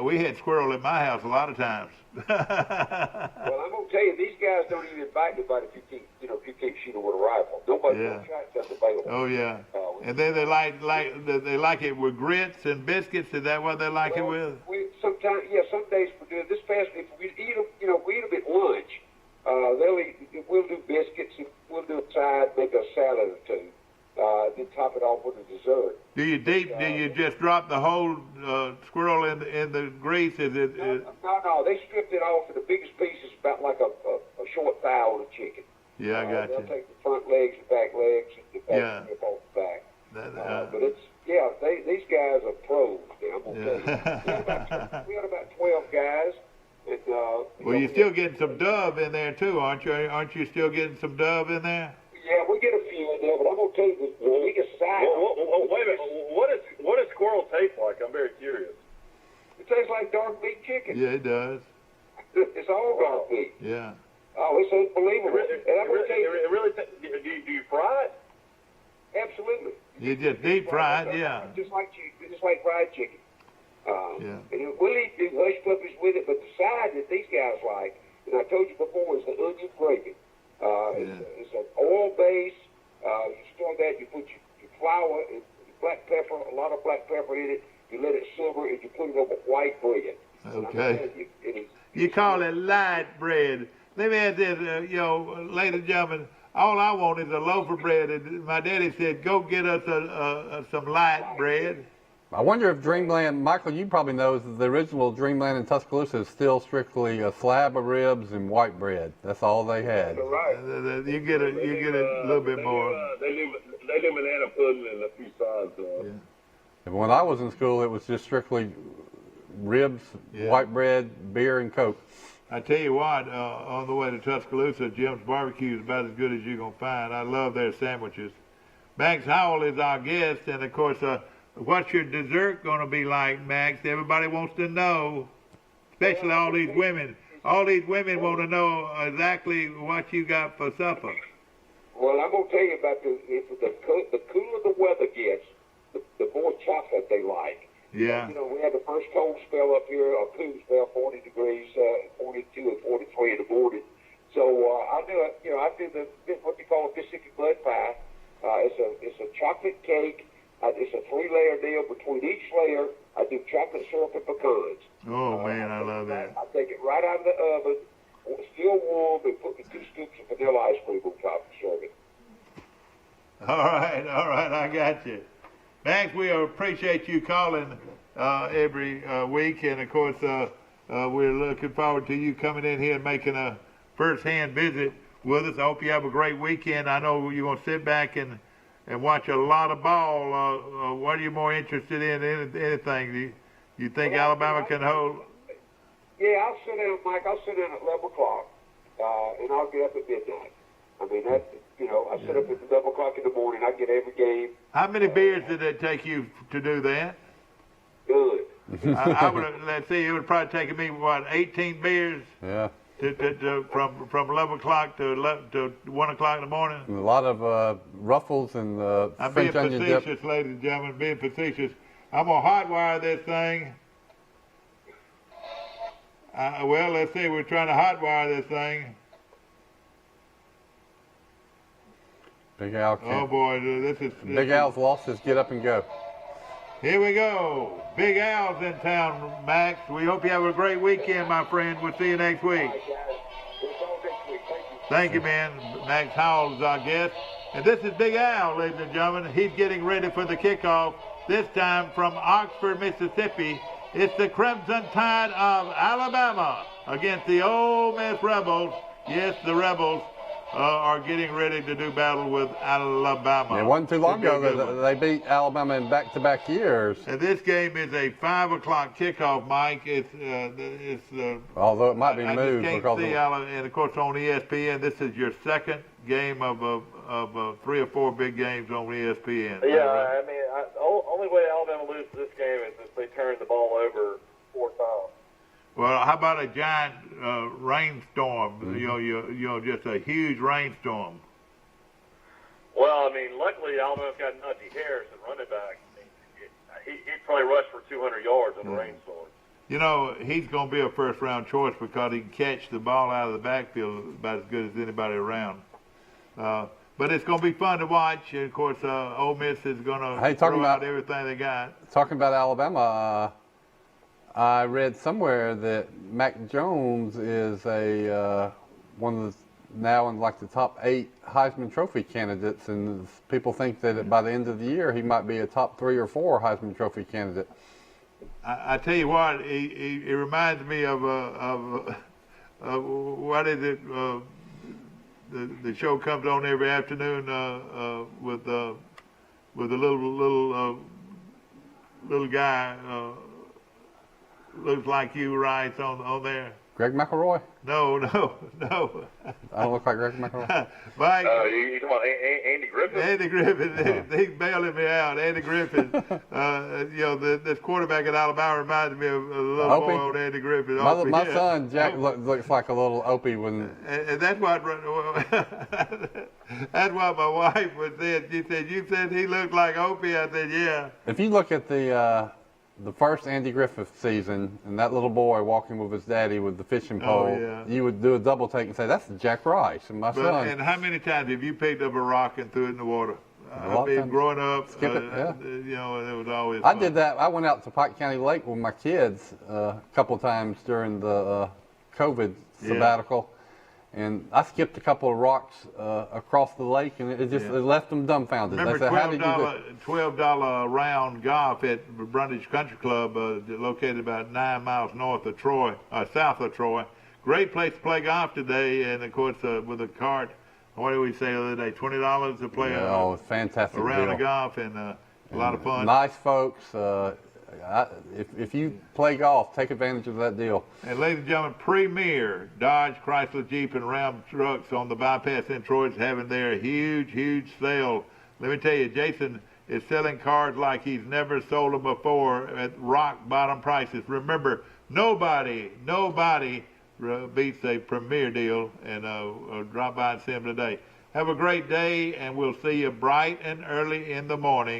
we had squirrel in my house a lot of times. Well, I'm gonna tell you, these guys don't even invite anybody if you can't shoot them with a rifle. Nobody knows shotguns available. Oh yeah. And then they like it with grits and biscuits. Is that what they like it with? Some days we do. This past if we eat them, we eat them at lunch. We'll do biscuits and we'll do a side, make a salad or two. Then top it off with a dessert. Do you just drop the whole squirrel in the grease? No. They stripped it off, and the biggest piece is about like a short thigh on a chicken. Yeah, I got they'll you. take the front legs, the back legs, and the back strip off the back. But these guys are pros. I'm gonna tell you. We had about 12 guys. And, well, you're still getting some dove in there too, aren't you? Aren't you still getting some dove in there? Yeah, we get a few in there, but I'm gonna tell you the biggest size. Wait a minute. What does squirrel taste like? I'm very curious. It tastes like dark meat chicken. Yeah, it does. It's all dark meat. Yeah. Oh, it's unbelievable. Do you fry it? Absolutely. You just deep fry it, yeah. Just like fried chicken. And we'll eat the hush puppies with it, but the side that these guys like, and I told you before, is the onion gravy. It's an oil base. You stir that, you put your flour and black pepper, a lot of black pepper in it. You let it simmer, and you put it over white bread. Okay. You call it light bread. Let me ask this, ladies and gentlemen, all I want is a loaf of bread. And my daddy said, go get us some light bread. I wonder if Dreamland, Michael, you probably know, that the original Dreamland in Tuscaloosa is still strictly a slab of ribs and white bread. That's all they had. That's right. You get a little bit more. They do banana pudding and a few sides. Yeah. And when I was in school, it was just strictly ribs, white bread, beer, and Coke. I tell you what, on the way to Tuscaloosa, Jim's Barbecue is about as good as you're going to find. I love their sandwiches. Max Howell is our guest, and of course, what's your dessert going to be like, Max? Everybody wants to know, especially all these women. All these women want to know exactly what you got for supper. Well, I'm going to tell you about the cooler the weather gets, the more chocolate they like. Yeah. We had the first cold spell up here, a cool spell, 40 degrees, 42 and 43 in the morning. So I do it. You know, I do what they call a Mississippi mud pie. It's a chocolate cake. It's a 3-layer deal. Between each layer, I do chocolate syrup and pecans. Oh man, I love that. I take it right out of the oven, still warm, and put me 2 scoops of vanilla ice cream on top and serve it. All right, I got you. Max, we appreciate you calling every week, and of course, we're looking forward to you coming in here and making a first-hand visit with us. I hope you have a great weekend. I know you're going to sit back and watch a lot of ball. What are you more interested in? Anything? Do you think Alabama can hold? Yeah, I'll sit down, Mike. I'll sit down at 11 o'clock, and I'll get up at midnight. I mean, I sit up at 11 o'clock in the morning. I get every game. How many beers did it take you to do that? Good. I would, let's see, it would probably take me, 18 beers? Yeah. From 11 o'clock to 1 o'clock in the morning? And a lot of ruffles and I'm being French onion dip. facetious, ladies and gentlemen, being facetious. I'm going to hotwire this thing. Well, let's see, we're trying to hotwire this thing. Big Al can't. Oh boy, this is... Big Al's lost his get up and go. Here we go. Big Al's in town, Max. We hope you have a great weekend, my friend. We'll see you next week. Thank you, man. Max Howell is our guest. And this is Big Al, ladies and gentlemen. He's getting ready for the kickoff, this time from Oxford, Mississippi. It's the Crimson Tide of Alabama against the Ole Miss Rebels. Yes, the Rebels are getting ready to do battle with Alabama. It wasn't too long ago that they beat Alabama in back-to-back years. And this game is a 5 o'clock kickoff, Mike. Although it might be moved because and of course on ESPN. This is your second game of 3 or 4 big games on ESPN. Yeah, I mean, only way Alabama loses this game is if they turn the ball over 4 times. Well, how about a giant rainstorm? Mm-hmm. Just a huge rainstorm. Well, I mean, luckily Alabama's got Najee Harris at running back. He'd probably rush for 200 yards in a rainstorm. He's going to be a first-round choice because he can catch the ball out of the backfield about as good as anybody around. But it's going to be fun to watch. And of course, Ole Miss is going to throw out everything they got. Talking about Alabama, I read somewhere that Mac Jones is one of the now in like the top 8 Heisman Trophy candidates, and people think that by the end of the year he might be a top 3 or 4 Heisman Trophy candidate. I tell you what, he reminds me of what is it? The show comes on every afternoon with the little guy. Looks like you, right, on there. Greg McElroy? No. I don't look like Greg McElroy. Mike. You talking about Andy Griffin? Andy Griffin. He's bailing me out. Andy Griffin. This quarterback at Alabama reminds me of a little boy on Andy Griffin. My son, Jack, looks like a little Opie when... And that's what my wife was saying. She said, you said he looked like Opie? I said, yeah. If you look at the first Andy Griffith season and that little boy walking with his daddy with the fishing pole, you would do a double take and say, that's Jack Rice. And my son. And how many times have you picked up a rock and threw it in the water? I mean, growing up, skip it, it was always I fun. did that. I went out to Pike County Lake with my kids a couple of times during the COVID sabbatical. And I skipped a couple of rocks across the lake, and it left them dumbfounded. Remember they said, $12 round golf at Brundage Country Club, located about 9 miles north of Troy, south of Troy. Great place to play golf today, and of course with a cart. What did we say the other day? $20 to play fantastic a round deal. of golf, and a lot of fun. Nice folks. If you play golf, take advantage of that deal. And ladies and gentlemen, Premier Dodge, Chrysler, Jeep, and Ram trucks on the bypass in Troy is having their huge sale. Let me tell you, Jason is selling cars like he's never sold them before at rock bottom prices. Remember, nobody beats a Premier deal, and drop by and see him today. Have a great day, and we'll see you bright and early in the morning.